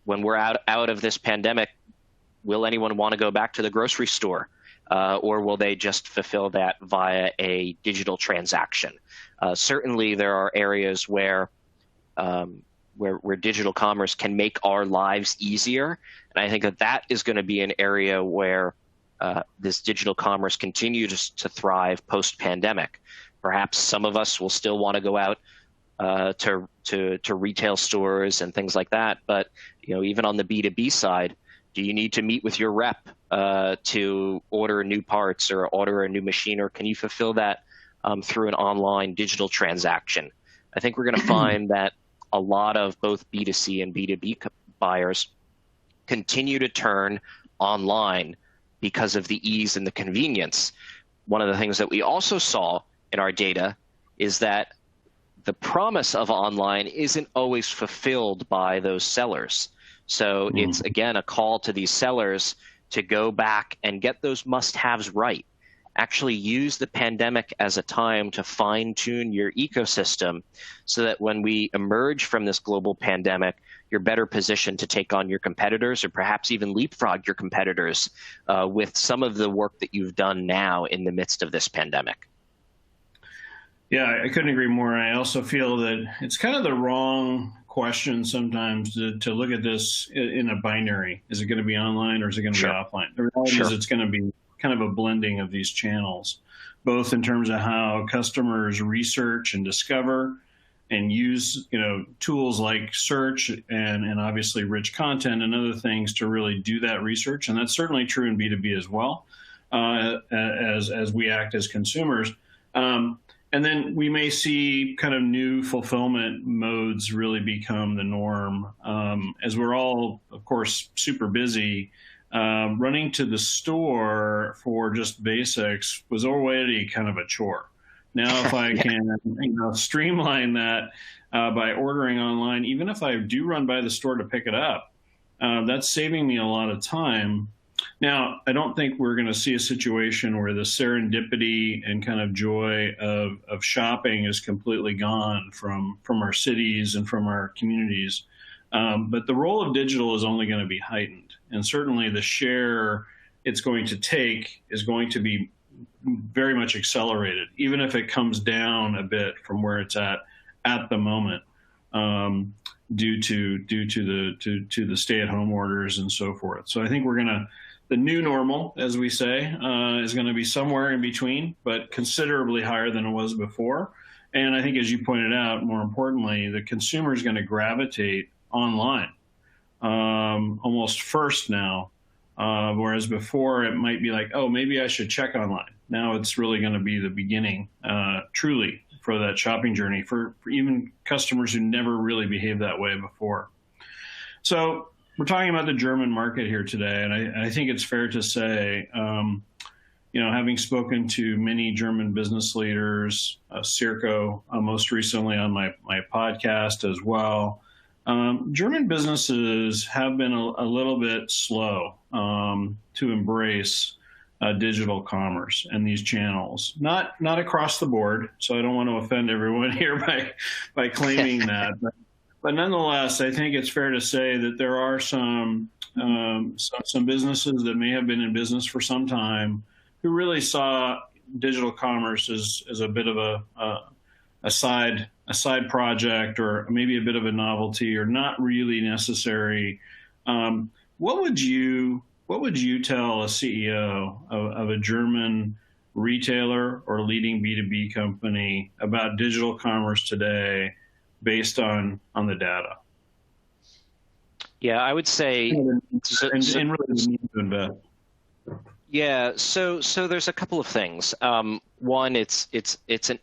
When we're out of this pandemic, will anyone want to go back to the grocery store? Or will they just fulfill that via a digital transaction? Certainly there are areas where digital commerce can make our lives easier. And I think that is going to be an area where this digital commerce continues to thrive post-pandemic. Perhaps some of us will still want to go out to retail stores and things like that. But even on the B2B side, do you need to meet with your rep to order new parts or order a new machine, or can you fulfill that through an online digital transaction? I think we're going to find that a lot of both B2C and B2B buyers continue to turn online because of the ease and the convenience. One of the things that we also saw in our data is that the promise of online isn't always fulfilled by those sellers. So it's, again, a call to these sellers to go back and get those must-haves right. Actually use the pandemic as a time to fine-tune your ecosystem so that when we emerge from this global pandemic, you're better positioned to take on your competitors or perhaps even leapfrog your competitors with some of the work that you've done now in the midst of this pandemic. Yeah, I couldn't agree more. I also feel that it's kind of the wrong question sometimes to look at this in a binary. Is it going to be online or is it going to be offline? The reality is it's going to be kind of a blending of these channels, both in terms of how customers research and discover and use tools like search and obviously rich content and other things to really do that research. And that's certainly true in B2B as well, as we act as consumers. And then we may see kind of new fulfillment modes really become the norm as we're all, of course, super busy. Running to the store for just basics was already kind of a chore. Now, if I can streamline that by ordering online, even if I do run by the store to pick it up, That's saving me a lot of time. Now, I don't think we're going to see a situation where the serendipity and kind of joy of shopping is completely gone from our cities and from our communities. But the role of digital is only going to be heightened. And certainly the share it's going to take is going to be very much accelerated, even if it comes down a bit from where it's at the moment, due to the stay-at-home orders and so forth. So I think the new normal, as we say, is going to be somewhere in between, but considerably higher than it was before. And I think, as you pointed out, more importantly, the consumer is going to gravitate online almost first now, whereas before it might be like, oh, maybe I should check online. Now it's really going to be the beginning, truly, for that shopping journey for even customers who never really behaved that way before. So we're talking about the German market here today, and I think it's fair to say, having spoken to many German business leaders, Circo, most recently on my podcast as well, German businesses have been a little bit slow to embrace digital commerce and these channels. Not across the board, so I don't want to offend everyone here by claiming that. But nonetheless, I think it's fair to say that there are some businesses that may have been in business for some time who really saw digital commerce as a bit of a side project, or maybe a bit of a novelty, or not really necessary. What would you tell a CEO of a German retailer or leading B2B company about digital commerce today, based on the data? Yeah, I would say, and really need to invest. Yeah, so there's a couple of things. One, it's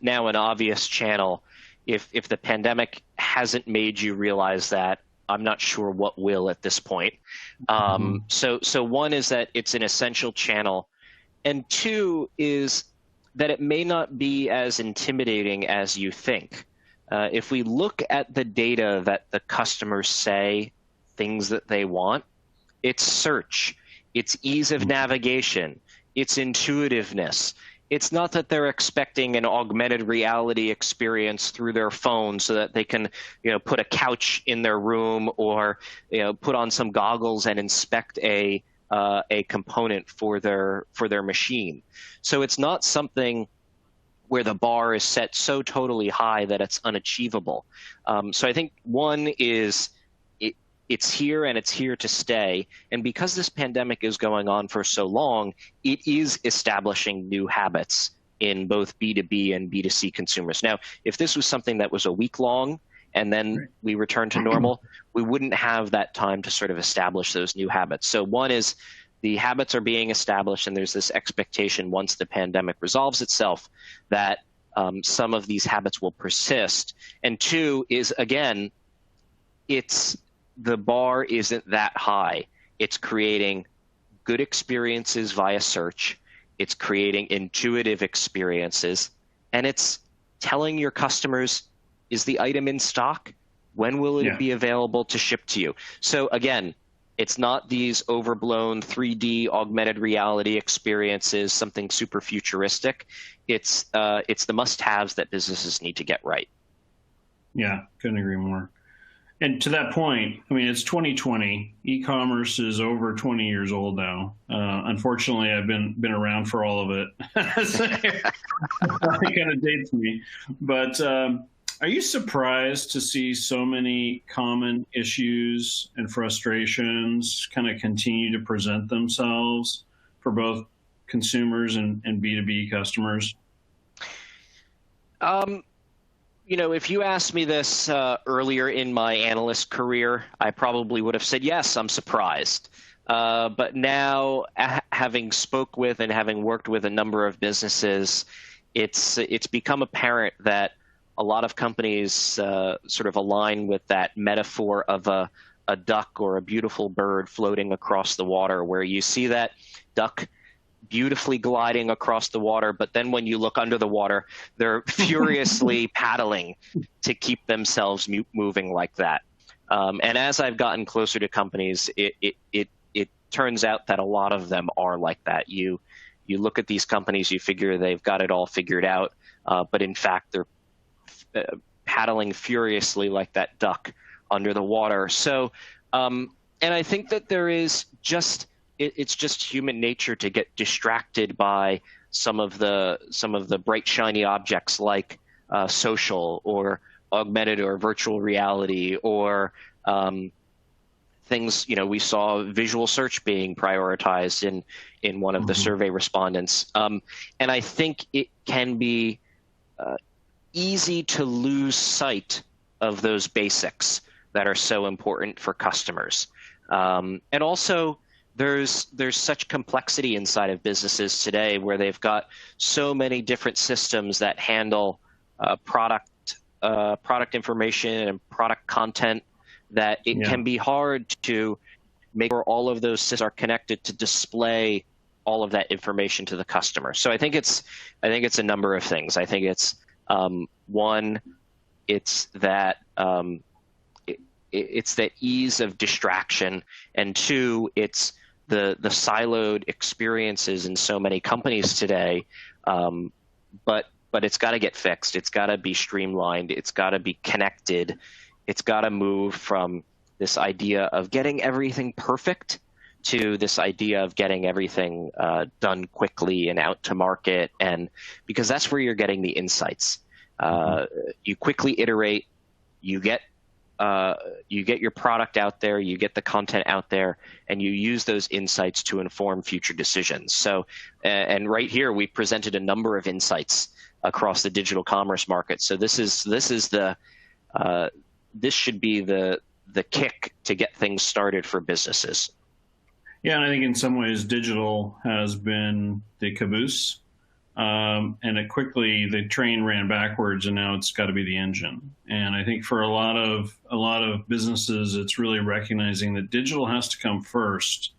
now an obvious channel. If the pandemic hasn't made you realize that, I'm not sure what will at this point. So one is that it's an essential channel, and two is that it may not be as intimidating as you think. If we look at the data that the customers say things that they want, it's search, it's ease of navigation, it's intuitiveness. It's not that they're expecting an augmented reality experience through their phone so that they can, put a couch in their room, or, put on some goggles and inspect a component for their machine. So it's not something where the bar is set so totally high that it's unachievable. So I think one is it's here, and it's here to stay. And because this pandemic is going on for so long, it is establishing new habits in both B2B and B2C consumers. Now, if this was something that was a week long and then we return to normal, we wouldn't have that time to sort of establish those new habits. So one is the habits are being established, and there's this expectation once the pandemic resolves itself that some of these habits will persist. And two is, again, the bar isn't that high. It's creating good experiences via search. It's creating intuitive experiences, and it's telling your customers, is the item in stock? When will it be available to ship to you? So again, it's not these overblown 3D augmented reality experiences, something super futuristic. It's the must-haves that businesses need to get right. Yeah, couldn't agree more. And to that point, I mean, it's 2020. E-commerce is over 20 years old now. Unfortunately, I've been around for all of it. It kind of dates me. But are you surprised to see so many common issues and frustrations kind of continue to present themselves for both consumers and B2B customers? If you asked me this earlier in my analyst career, I probably would have said, yes, I'm surprised. But now, having spoke with and having worked with a number of businesses, it's become apparent that a lot of companies sort of align with that metaphor of a duck or a beautiful bird floating across the water, where you see that duck beautifully gliding across the water, but then when you look under the water, they're furiously paddling to keep themselves moving like that. And as I've gotten closer to companies, it turns out that a lot of them are like that. You look at these companies, you figure they've got it all figured out, but in fact they're paddling furiously like that duck under the water. So, and I think that there is just it's just human nature to get distracted by some of the bright shiny objects like social or augmented or virtual reality or things. We saw visual search being prioritized in one of the survey respondents, and I think it can be easy to lose sight of those basics that are so important for customers. And also, there's such complexity inside of businesses today where they've got so many different systems that handle product information and product content that it can be hard to make sure all of those systems are connected to display all of that information to the customer. So I think it's a number of things. I think it's one, it's that it's the ease of distraction, and two, it's the siloed experiences in so many companies today. But it's got to get fixed. It's got to be streamlined. It's got to be connected. It's got to move from this idea of getting everything perfect to this idea of getting everything done quickly and out to market, and because that's where you're getting the insights. You quickly iterate, you get your product out there, you get the content out there, and you use those insights to inform future decisions. So, and right here we presented a number of insights across the digital commerce market. So this should be the kick to get things started for businesses. Yeah, and I think in some ways digital has been the caboose, and the train ran backwards, and now it's got to be the engine. And I think for a lot of businesses, it's really recognizing that digital has to come first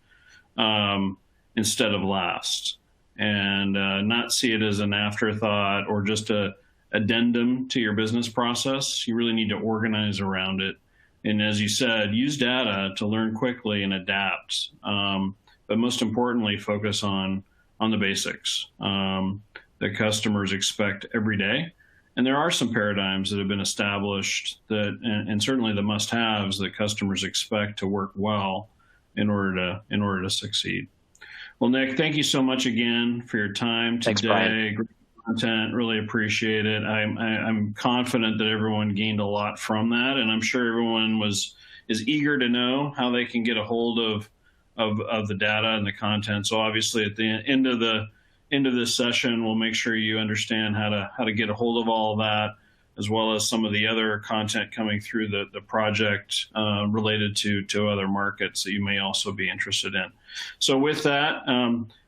instead of last, and not see it as an afterthought or just a addendum to your business process. You really need to organize around it. And as you said, use data to learn quickly and adapt. But most importantly, focus on the basics that customers expect every day. And there are some paradigms that have been established and certainly the must-haves that customers expect to work well in order to succeed. Well, Nick, thank you so much again for your time today. Thanks, Brian. Great content, really appreciate it. I'm confident that everyone gained a lot from that, and I'm sure everyone is eager to know how they can get a hold of the data and the content. So obviously, at the end of this session, we'll make sure you understand how to get a hold of all of that, as well as some of the other content coming through the project related to other markets that you may also be interested in. So with that,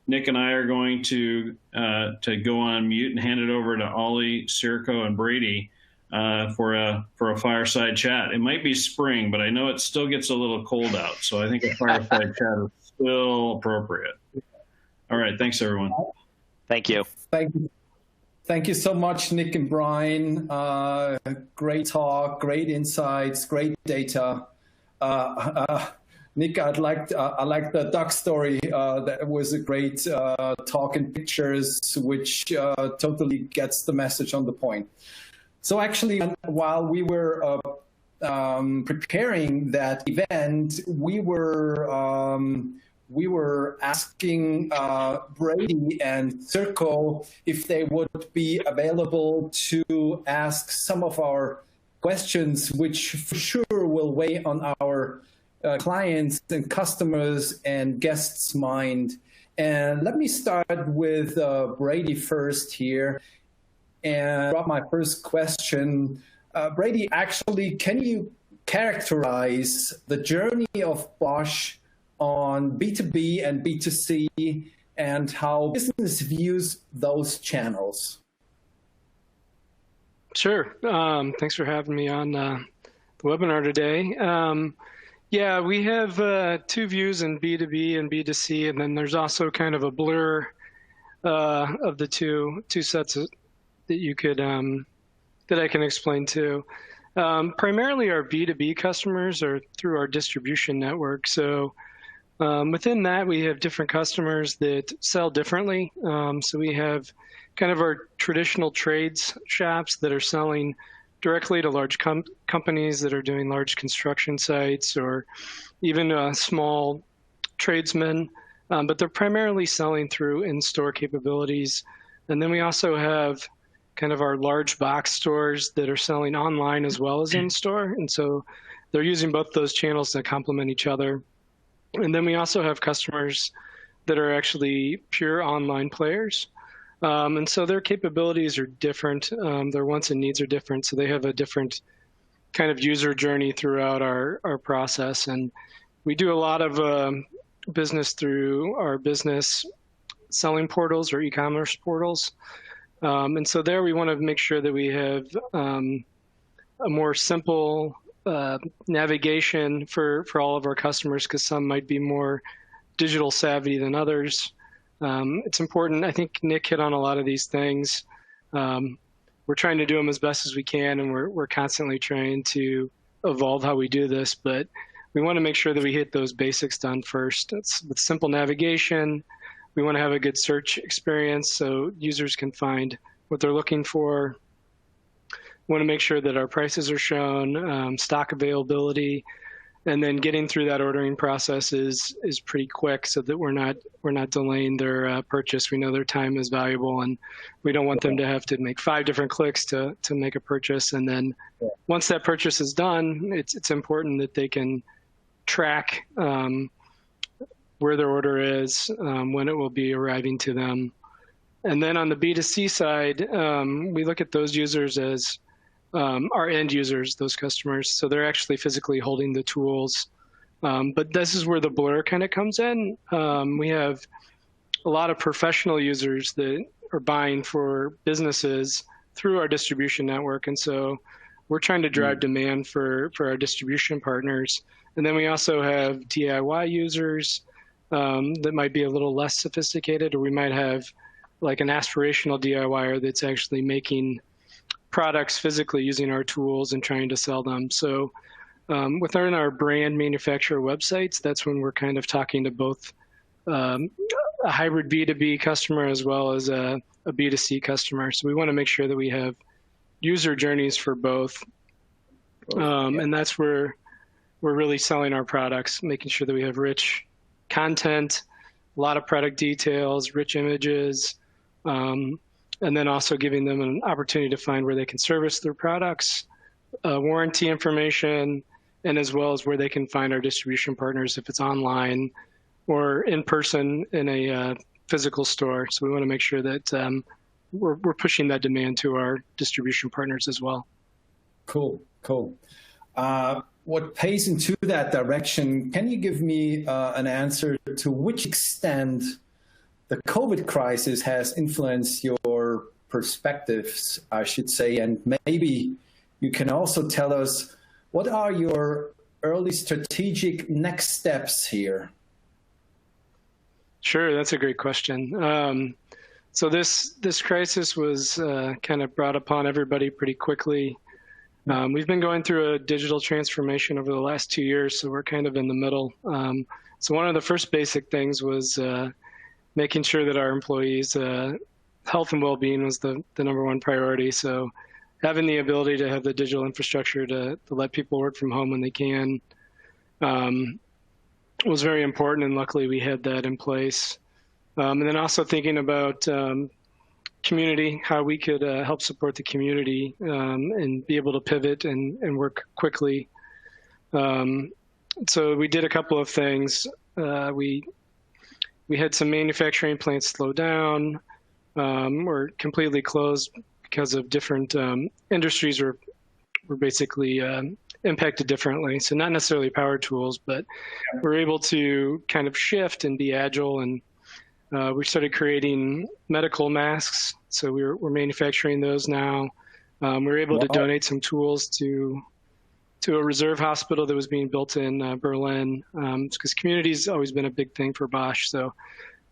Nick and I are going to go on mute and hand it over to Ollie, Circo, and Brady for a fireside chat. It might be spring, but I know it still gets a little cold out, so I think a fireside chat is still appropriate. All right, thanks everyone. Thank you. Thank you so much, Nick and Brian. Great talk, great insights, great data. Nick, I like the duck story. That was a great talk and pictures, which totally gets the message on the point. So actually, while we were preparing that event, we were asking Brady and Circo if they would be available to ask some of our questions, which for sure will weigh on our clients and customers and guests' mind. And let me start with Brady first here and drop my first question. Brady, actually, can you characterize the journey of Bosch on B2B and B2C and how business views those channels? Sure. Thanks for having me on the webinar today. Yeah, we have two views in B2B and B2C, and then there's also kind of a blur of the two sets that you could that I can explain too. Primarily our B2B customers are through our distribution network. So within that, we have different customers that sell differently. So we have kind of our traditional trades shops that are selling directly to large companies that are doing large construction sites, or even small tradesmen, but they're primarily selling through in-store capabilities. And then we also have kind of our large box stores that are selling online as well as in-store. And so they're using both those channels to complement each other. And then we also have customers that are actually pure online players. And so their capabilities are different. Their wants and needs are different. So they have a different kind of user journey throughout our process. And we do a lot of business through our business selling portals or e-commerce portals. And so there we want to make sure that we have a more simple navigation for all of our customers, because some might be more digital savvy than others. It's important. I think Nick hit on a lot of these things. We're trying to do them as best as we can, and we're constantly trying to evolve how we do this, but we want to make sure that we hit those basics done first. It's with simple navigation. We want to have a good search experience so users can find what they're looking for. We want to make sure that our prices are shown, stock availability, and then getting through that ordering process is pretty quick, so that we're not delaying their purchase. We know their time is valuable, and we don't want them to have to make 5 different clicks to make a purchase. And then once that purchase is done, it's important that they can track where their order is, when it will be arriving to them. And then on the B2C side, we look at those users as our end users, those customers. So they're actually physically holding the tools. But this is where the blur kind of comes in. We have a lot of professional users that are buying for businesses through our distribution network. And so we're trying to drive demand for our distribution partners. And then we also have DIY users that might be a little less sophisticated, or we might have like an aspirational DIYer that's actually making products physically using our tools and trying to sell them. So within our brand manufacturer websites, that's when we're kind of talking to both a hybrid B2B customer as well as a B2C customer. So we want to make sure that we have user journeys for both. And that's where we're really selling our products, making sure that we have rich content, a lot of product details, rich images, and then also giving them an opportunity to find where they can service their products, warranty information, and as well as where they can find our distribution partners if it's online or in person in a physical store. So we want to make sure that we're pushing that demand to our distribution partners as well. Cool. What pays into that direction? Can you give me an answer to which extent the COVID crisis has influenced your perspectives, I should say, and maybe you can also tell us what are your early strategic next steps here? Sure, that's a great question. So this crisis was kind of brought upon everybody pretty quickly. We've been going through a digital transformation over the last 2 years, so we're kind of in the middle. So one of the first basic things was making sure that our employees' health and well-being was the number one priority. So having the ability to have the digital infrastructure to let people work from home when they can was very important, and luckily we had that in place. And then also thinking about community, how we could help support the community and be able to pivot and work quickly. So we did a couple of things. We had some manufacturing plants slow down or completely closed because of different industries were basically impacted differently. So not necessarily power tools, but we're able to kind of shift and be agile. And we started creating medical masks. So we're manufacturing those now. We were able to donate some tools to a reserve hospital that was being built in Berlin, because community's always been a big thing for Bosch. So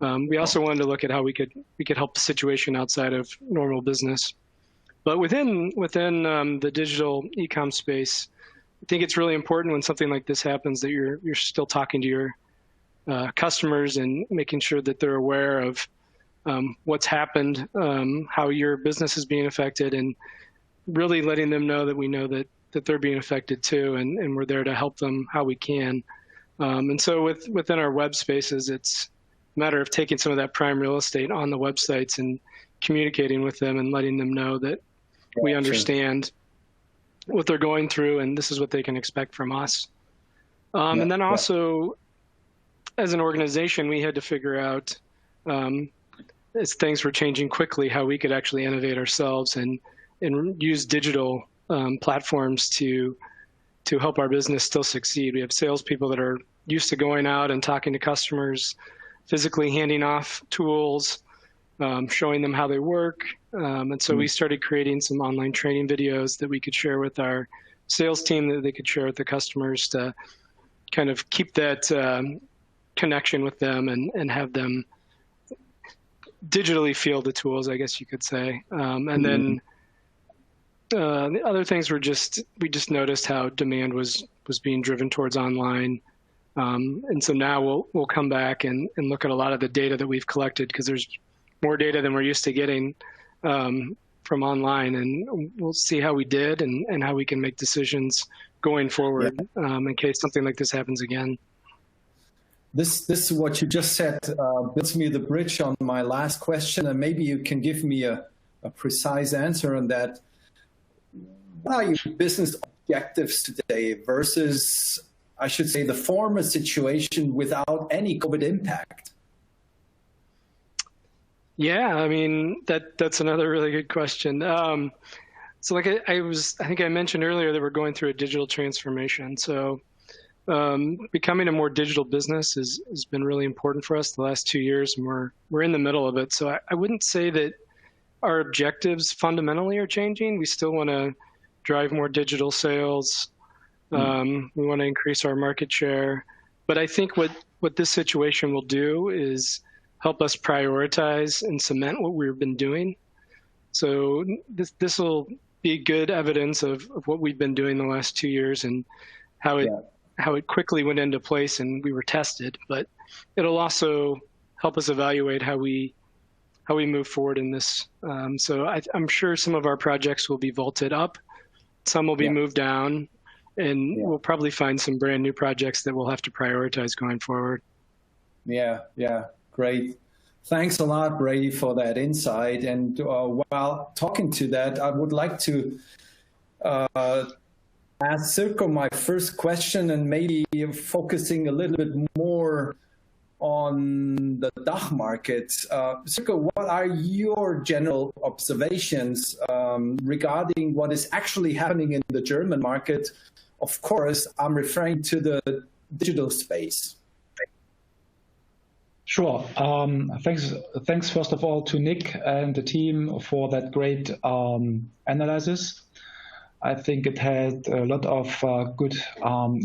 we also wanted to look at how we could help the situation outside of normal business. But within the digital e-com space, I think it's really important when something like this happens that you're still talking to your customers and making sure that they're aware of what's happened, how your business is being affected, and really letting them know that we know that they're being affected too, and we're there to help them how we can. And so within our web spaces, it's a matter of taking some of that prime real estate on the websites and communicating with them and letting them know that we understand what they're going through and this is what they can expect from us. And then also, as an organization, we had to figure out, as things were changing quickly, how we could actually innovate ourselves and use digital platforms to help our business still succeed. We have salespeople that are used to going out and talking to customers, physically handing off tools, showing them how they work. And so we started creating some online training videos that we could share with our sales team, that they could share with the customers to kind of keep that connection with them and have them digitally feel the tools, I guess you could say. And then the other things were we just noticed how demand was being driven towards online. And so now we'll come back and look at a lot of the data that we've collected, because there's more data than we're used to getting from online, and we'll see how we did and how we can make decisions going forward in case something like this happens again. This what you just said builds me the bridge on my last question, and maybe you can give me a precise answer on that. What are your business objectives today versus, I should say, the former situation without any COVID impact? Yeah, I mean, that's another really good question. So like I think I mentioned earlier that we're going through a digital transformation. So becoming a more digital business has been really important for us the last 2 years, and we're in the middle of it. So I wouldn't say that our objectives fundamentally are changing. We still want to drive more digital sales. We want to increase our market share. But I think what this situation will do is help us prioritize and cement what we've been doing. So this will be good evidence of what we've been doing the last 2 years and how it quickly went into place and we were tested. But it'll also help us evaluate how we move forward in this. So I'm sure some of our projects will be vaulted up, some will be moved down, and we'll probably find some brand new projects that we'll have to prioritize going forward. Yeah. Great. Thanks a lot, Brady, for that insight. And while talking to that, I would like to ask Sirko my first question, and maybe focusing a little bit more on the DACH market. Sirko, what are your general observations regarding what is actually happening in the German market? Of course, I'm referring to the digital space. Sure. Thanks first of all to Nick and the team for that great analysis. I think it had a lot of good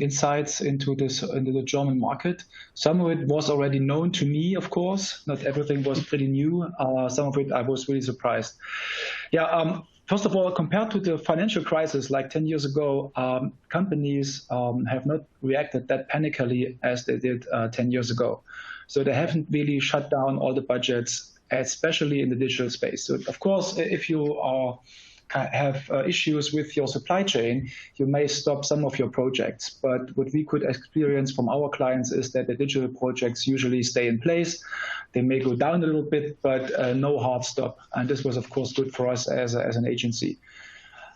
insights into the German market. Some of it was already known to me, of course. Not everything was pretty new. Some of it I was really surprised. First of all, compared to the financial crisis like 10 years ago, companies have not reacted that panically as they did 10 years ago. So they haven't really shut down all the budgets, especially in the digital space. So of course, if you have issues with your supply chain, you may stop some of your projects. But what we could experience from our clients is that the digital projects usually stay in place. They may go down a little bit, but no hard stop. And this was, of course, good for us as an agency.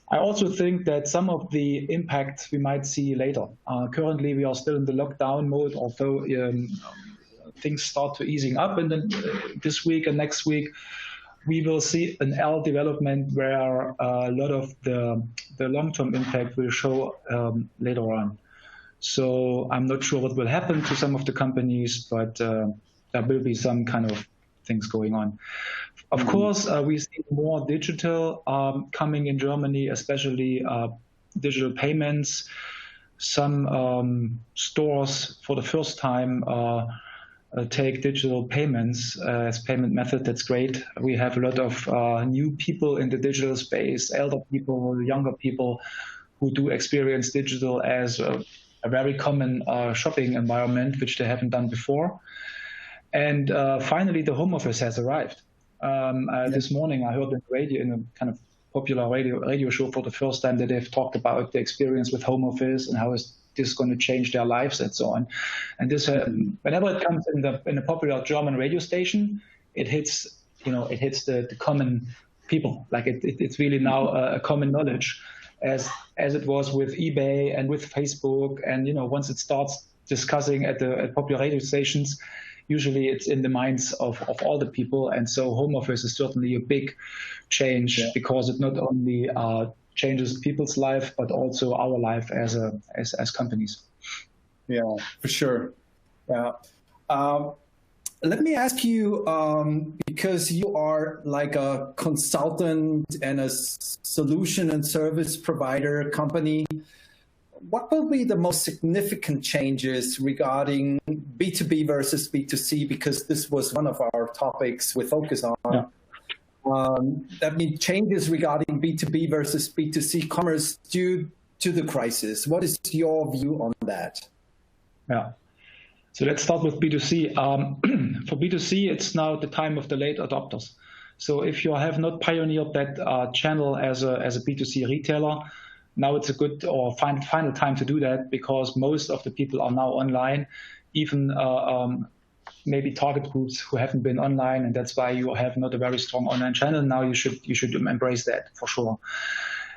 I also think that some of the impact we might see later. Currently, we are still in the lockdown mode, although things start to easing up. And then this week and next week, we will see an L development where a lot of the long-term impact will show later on. So I'm not sure what will happen to some of the companies, but there will be some kind of things going on. Of course, we see more digital coming in Germany, especially digital payments. Some stores for the first time take digital payments as payment method. That's great. We have a lot of new people in the digital space, elder people, younger people who do experience digital as a very common shopping environment, which they haven't done before. And finally, the home office has arrived. This morning, I heard in radio, in a kind of popular radio show for the first time, that they've talked about the experience with home office and how is this going to change their lives and so on. And this, whenever it comes in a popular German radio station, it hits, the common people. Like it's really now a common knowledge, as it was with eBay and with Facebook. And once it starts discussing at popular radio stations, usually it's in the minds of all the people. And so home office is certainly a big change, because it not only changes people's life, but also our life as companies. Yeah, for sure. Yeah. Let me ask you, because you are like a consultant and a solution and service provider company, what will be the most significant changes regarding B2B versus B2C? Because this was one of our topics we focus on. Yeah. That means changes regarding B2B versus B2C commerce due to the crisis. What is your view on that? Yeah. So let's start with B2C. For B2C, it's now the time of the late adopters. So if you have not pioneered that channel as a B2C retailer, now it's a good or final time to do that, because most of the people are now online, even maybe target groups who haven't been online, and that's why you have not a very strong online channel. Now you should embrace that for sure.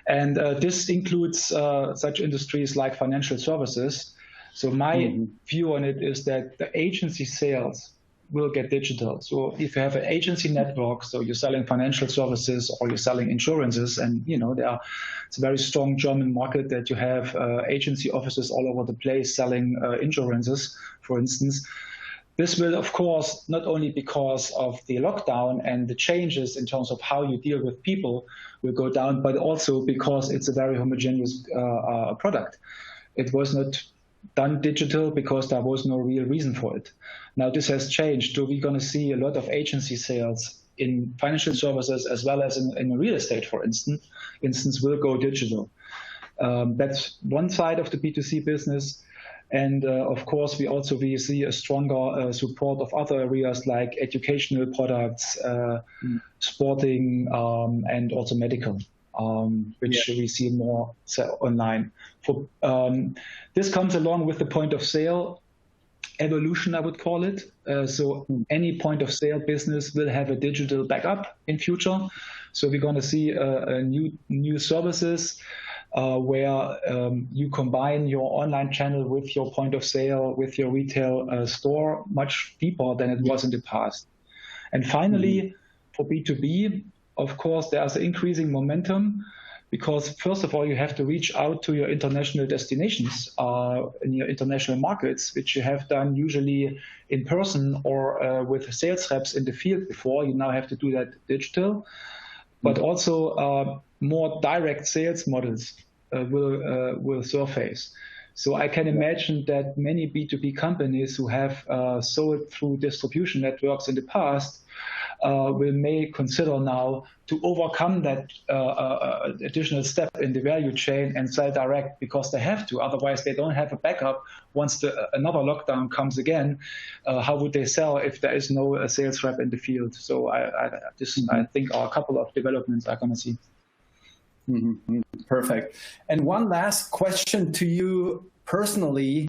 And this includes such industries like financial services. So my view on it is that the agency sales will get digital. So if you have an agency network, so you're selling financial services or you're selling insurances, and it's a very strong German market that you have agency offices all over the place selling insurances, for instance. This will, of course, not only because of the lockdown and the changes in terms of how you deal with people will go down, but also because it's a very homogeneous product. It was not done digital because there was no real reason for it. Now this has changed. So we're going to see a lot of agency sales in financial services as well as in real estate, for instance, will go digital. That's one side of the B2C business. And of course, we see a stronger support of other areas like educational products, sporting, and also medical, which we see more online. This comes along with the point of sale evolution, I would call it. So any point of sale business will have a digital backup in future. So we're going to see new services where you combine your online channel with your point of sale, with your retail store much deeper than it was in the past. And finally, for B2B, of course, there's an increasing momentum, because first of all, you have to reach out to your international destinations in your international markets, which you have done usually in person or with sales reps in the field before. You now have to do that digital, but also more direct sales models will surface. So I can imagine that many B2B companies who have sold through distribution networks in the past may consider now to overcome that additional step in the value chain and sell direct, because they have to. Otherwise, they don't have a backup. Once another lockdown comes again, how would they sell if there is no sales rep in the field? So I think are a couple of developments I'm going to see. Perfect. And one last question to you personally.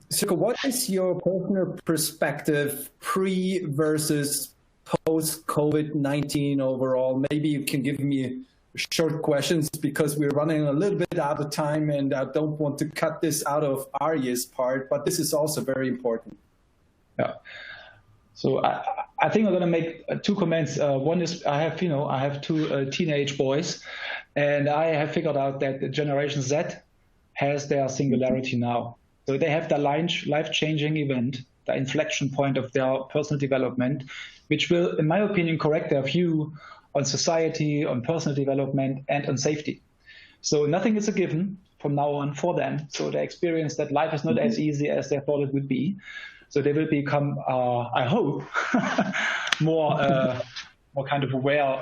So what is your personal perspective pre versus post COVID-19 overall? Maybe you can give me short questions, because we're running a little bit out of time and I don't want to cut this out of Arje's part, but this is also very important. Yeah. So I think I'm going to make two comments. One is I have two teenage boys, and I have figured out that the Generation Z has their singularity now. So they have their life-changing event, the inflection point of their personal development, which will, in my opinion, correct their view on society, on personal development, and on safety. So nothing is a given from now on for them. So they experience that life is not as easy as they thought it would be. So they will become, I hope, more kind of aware,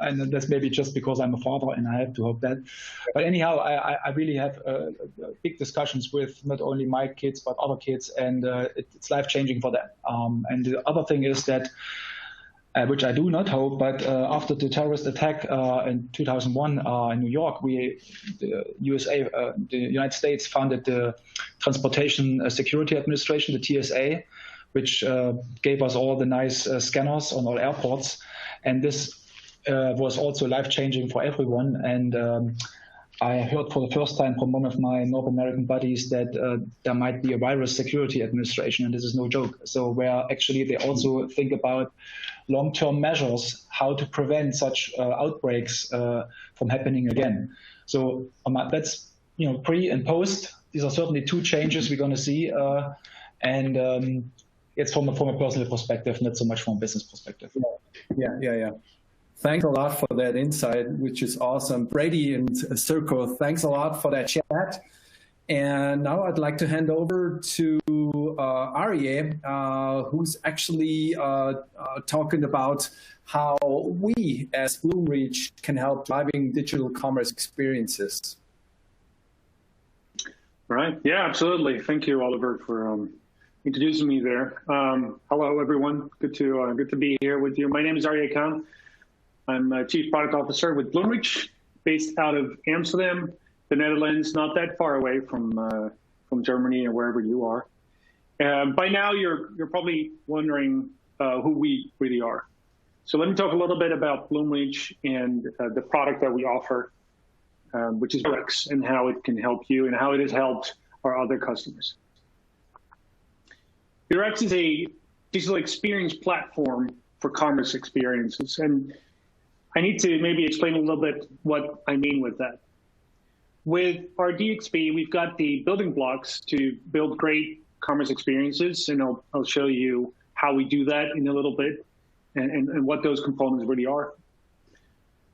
and that's maybe just because I'm a father and I have to hope that. But anyhow, I really have big discussions with not only my kids, but other kids, and it's life-changing for them. And the other thing is that, which I do not hope, but after the terrorist attack in 2001 in New York, the United States founded the Transportation Security Administration, the TSA, which gave us all the nice scanners on all airports. And this was also life-changing for everyone. And I heard for the first time from one of my North American buddies that there might be a virus security administration, and this is no joke. So where actually they also think about long-term measures, how to prevent such outbreaks from happening again. So that's pre and post. These are certainly two changes we're going to see, and it's from a personal perspective, not so much from a business perspective. Yeah. Thanks a lot for that insight, which is awesome. Brady and Circo, thanks a lot for that chat. And now I'd like to hand over to Aryeh, who's actually talking about how we as Bloomreach can help driving digital commerce experiences. Right. Yeah, absolutely. Thank you, Oliver, for introducing me there. Hello, everyone. Good to be here with you. My name is Aryeh Khan. I'm a Chief Product Officer with Bloomreach, based out of Amsterdam, the Netherlands, not that far away from Germany or wherever you are. By now, you're probably wondering who we really are. So let me talk a little bit about Bloomreach and the product that we offer, which is Rex, and how it can help you and how it has helped our other customers. Rex is a digital experience platform for commerce experiences, and I need to maybe explain a little bit what I mean with that. With our DXP, we've got the building blocks to build great commerce experiences, and I'll show you how we do that in a little bit and what those components really are.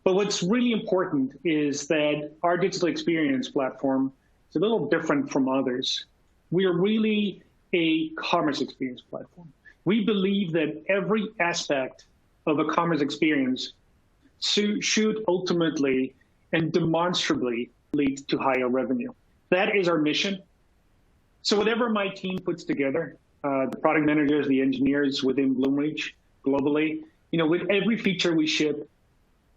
But what's really important is that our digital experience platform is a little different from others. We are really a commerce experience platform. We believe that every aspect of a commerce experience should ultimately and demonstrably lead to higher revenue. That is our mission. So whatever my team puts together, the product managers, the engineers within Bloomreach globally, with every feature we ship,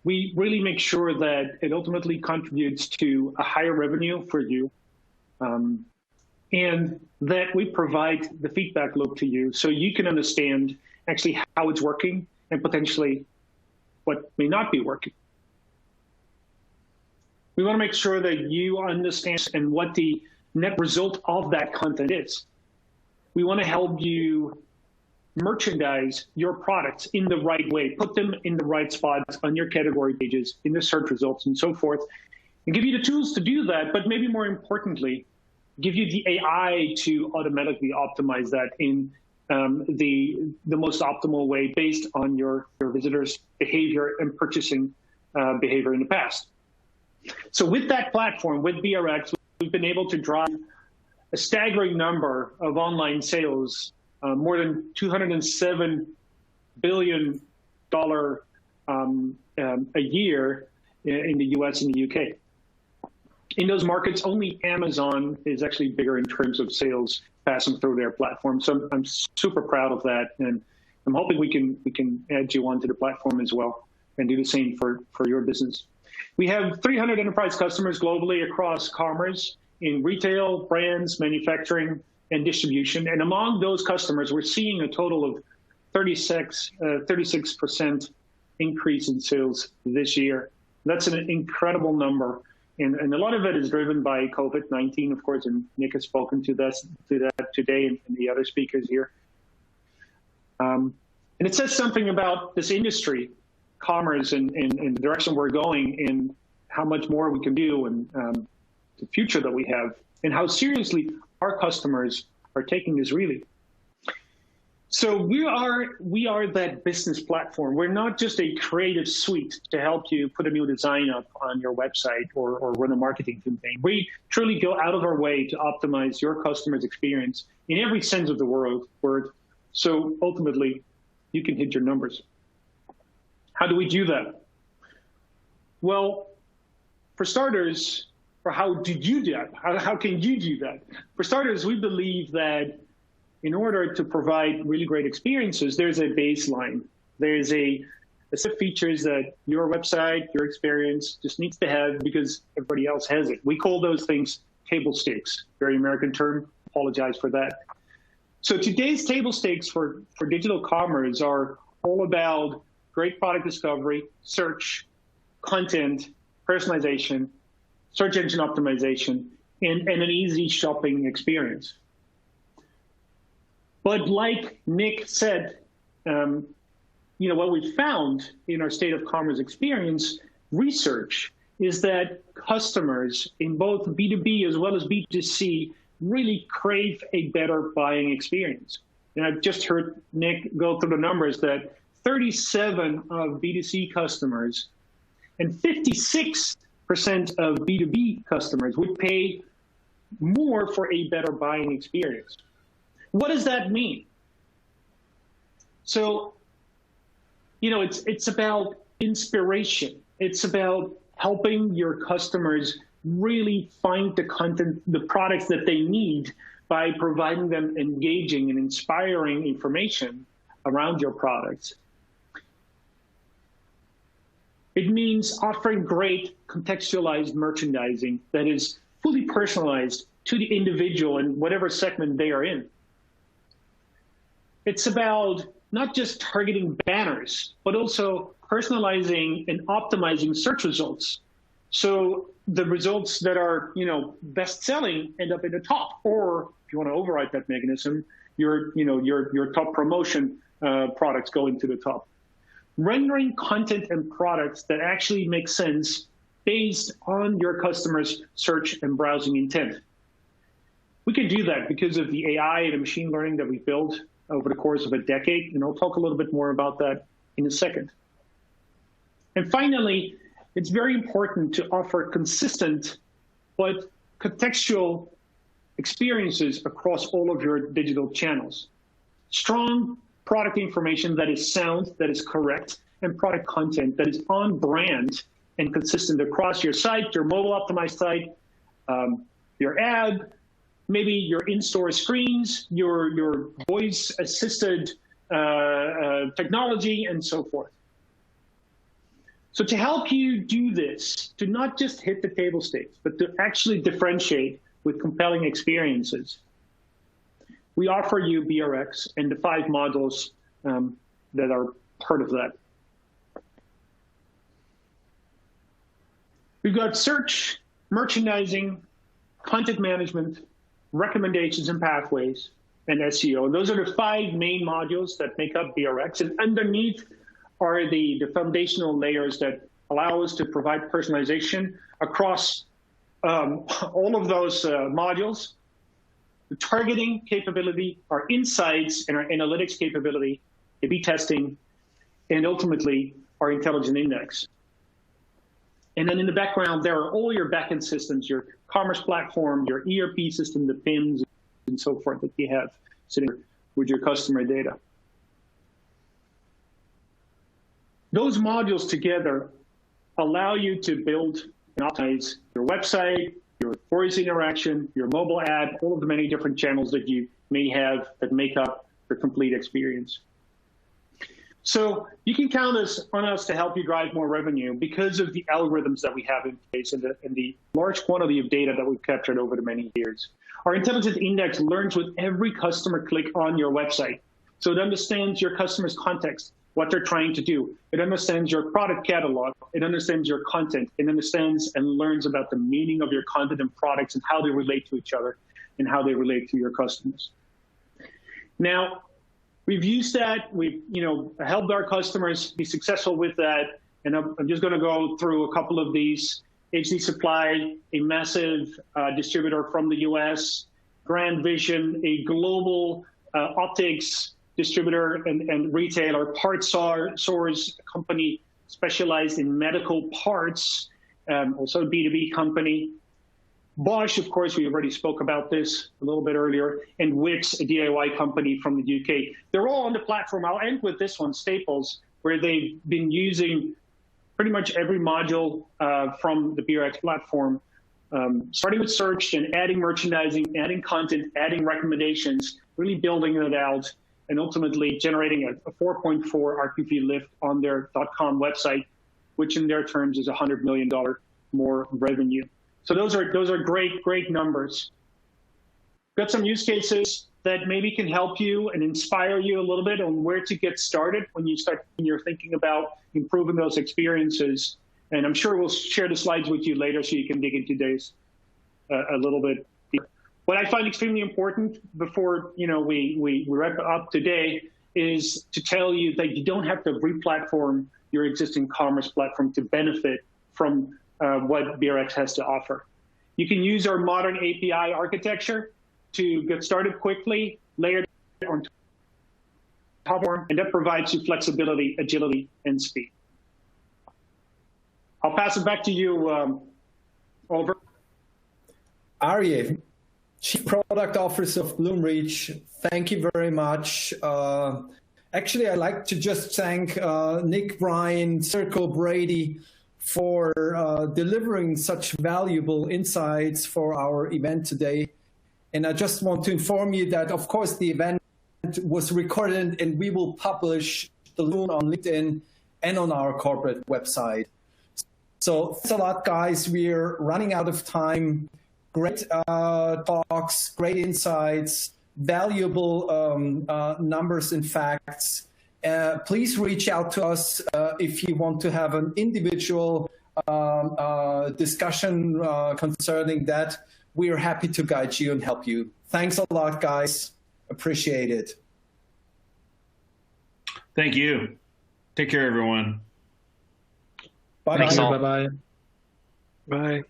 we really make sure that it ultimately contributes to a higher revenue for you, and that we provide the feedback loop to you so you can understand actually how it's working and potentially what may not be working. We want to make sure that you understand and what the net result of that content is. We want to help you merchandise your products in the right way, put them in the right spots on your category pages, in the search results, and so forth, and give you the tools to do that, but maybe more importantly, give you the AI to automatically optimize that in the most optimal way based on your visitors' behavior and purchasing behavior in the past. So with that platform, with BRX, we've been able to drive a staggering number of online sales, more than $207 billion a year in the US and the UK. In those markets, only Amazon is actually bigger in terms of sales passing through their platform. So I'm super proud of that, and I'm hoping we can add you onto the platform as well and do the same for your business. We have 300 enterprise customers globally across commerce, in retail, brands, manufacturing, and distribution. And among those customers, we're seeing a total of 36% increase in sales this year. That's an incredible number. And a lot of it is driven by COVID-19, of course, and Nick has spoken to that today and the other speakers here. And it says something about this industry, commerce, and the direction we're going, and how much more we can do, and the future that we have, and how seriously our customers are taking this really. So we are that business platform. We're not just a creative suite to help you put a new design up on your website or run a marketing campaign. We truly go out of our way to optimize your customer's experience in every sense of the word, so ultimately you can hit your numbers. How do we do that? Well, for starters, or how did you do that? How can you do that? For starters, we believe that in order to provide really great experiences, there's a baseline. There's a set of features that your website, your experience just needs to have because everybody else has it. We call those things table stakes. Very American term. Apologize for that. So today's table stakes for digital commerce are all about great product discovery, search, content, personalization, search engine optimization, and an easy shopping experience. But like Nick said, what we found in our state of commerce experience research is that customers in both B2B as well as B2C really crave a better buying experience. And I've just heard Nick go through the numbers that 37 of B2C customers and 56% of B2B customers would pay more for a better buying experience. What does that mean? So, it's about inspiration. It's about helping your customers really find the content, the products that they need by providing them engaging and inspiring information around your products. It means offering great contextualized merchandising that is fully personalized to the individual in whatever segment they are in. It's about not just targeting banners, but also personalizing and optimizing search results. So the results that are, best selling end up in the top, or if you want to override that mechanism, your top promotion products go into the top. Rendering content and products that actually make sense based on your customer's search and browsing intent. We can do that because of the AI and the machine learning that we built over the course of a decade, and I'll talk a little bit more about that in a second. And finally, it's very important to offer consistent but contextual experiences across all of your digital channels. Strong product information that is sound, that is correct, and product content that is on brand and consistent across your site, your mobile optimized site, your ad, maybe your in-store screens, your voice-assisted technology, and so forth. So to help you do this, to not just hit the table stakes, but to actually differentiate with compelling experiences, we offer you BRX and the 5 modules that are part of that. We've got search, merchandising, content management, recommendations and pathways, and SEO. And those are the 5 main modules that make up BRX. And underneath are the foundational layers that allow us to provide personalization across all of those modules. The targeting capability, our insights and our analytics capability, A/B testing, and ultimately our intelligent index. And then in the background, there are all your backend systems, your commerce platform, your ERP system, the PIMs, and so forth that you have sitting with your customer data. Those modules together allow you to build and optimize your website, your voice interaction, your mobile ad, all of the many different channels that you may have that make up your complete experience. So you can count on us to help you drive more revenue because of the algorithms that we have in place and the large quantity of data that we've captured over the many years. Our intelligent index learns with every customer click on your website. So it understands your customer's context, what they're trying to do. It understands your product catalog. It understands your content. It understands and learns about the meaning of your content and products and how they relate to each other and how they relate to your customers. Now, we've used that. We've helped our customers be successful with that. And I'm just going to go through a couple of these. HD Supply, a massive distributor from the US. Grand Vision, a global optics distributor and retailer, parts source company specialized in medical parts, also a B2B company. Bosch, of course, we already spoke about this a little bit earlier, and Wix, a DIY company from the UK. They're all on the platform. I'll end with this one, Staples, where they've been using pretty much every module from the BRX platform, starting with search and adding merchandising, adding content, adding recommendations, really building it out, and ultimately generating a 4.4 RPV lift on their .com website, which in their terms is $100 million more revenue. So those are great numbers. Got some use cases that maybe can help you and inspire you a little bit on where to get started when you're thinking about improving those experiences. And I'm sure we'll share the slides with you later so you can dig into these a little bit deeper. What I find extremely important before we wrap up today is to tell you that you don't have to re-platform your existing commerce platform to benefit from what BRX has to offer. You can use our modern API architecture to get started quickly, layer it on top of, and that provides you flexibility, agility, and speed. I'll pass it back to you, Oliver. Arye, Chief Product Officer of Bloomreach, thank you very much. Actually, I'd like to just thank Nick, Brian, Circo, Brady for delivering such valuable insights for our event today. And I just want to inform you that, of course, the event was recorded and we will publish the link on LinkedIn and on our corporate website. So thanks a lot, guys. We're running out of time. Great talks, great insights, valuable numbers and facts. Please reach out to us if you want to have an individual discussion concerning that. We are happy to guide you and help you. Thanks a lot, guys. Appreciate it. Thank you. Take care, everyone. Bye. Thanks all. Bye-bye. Bye.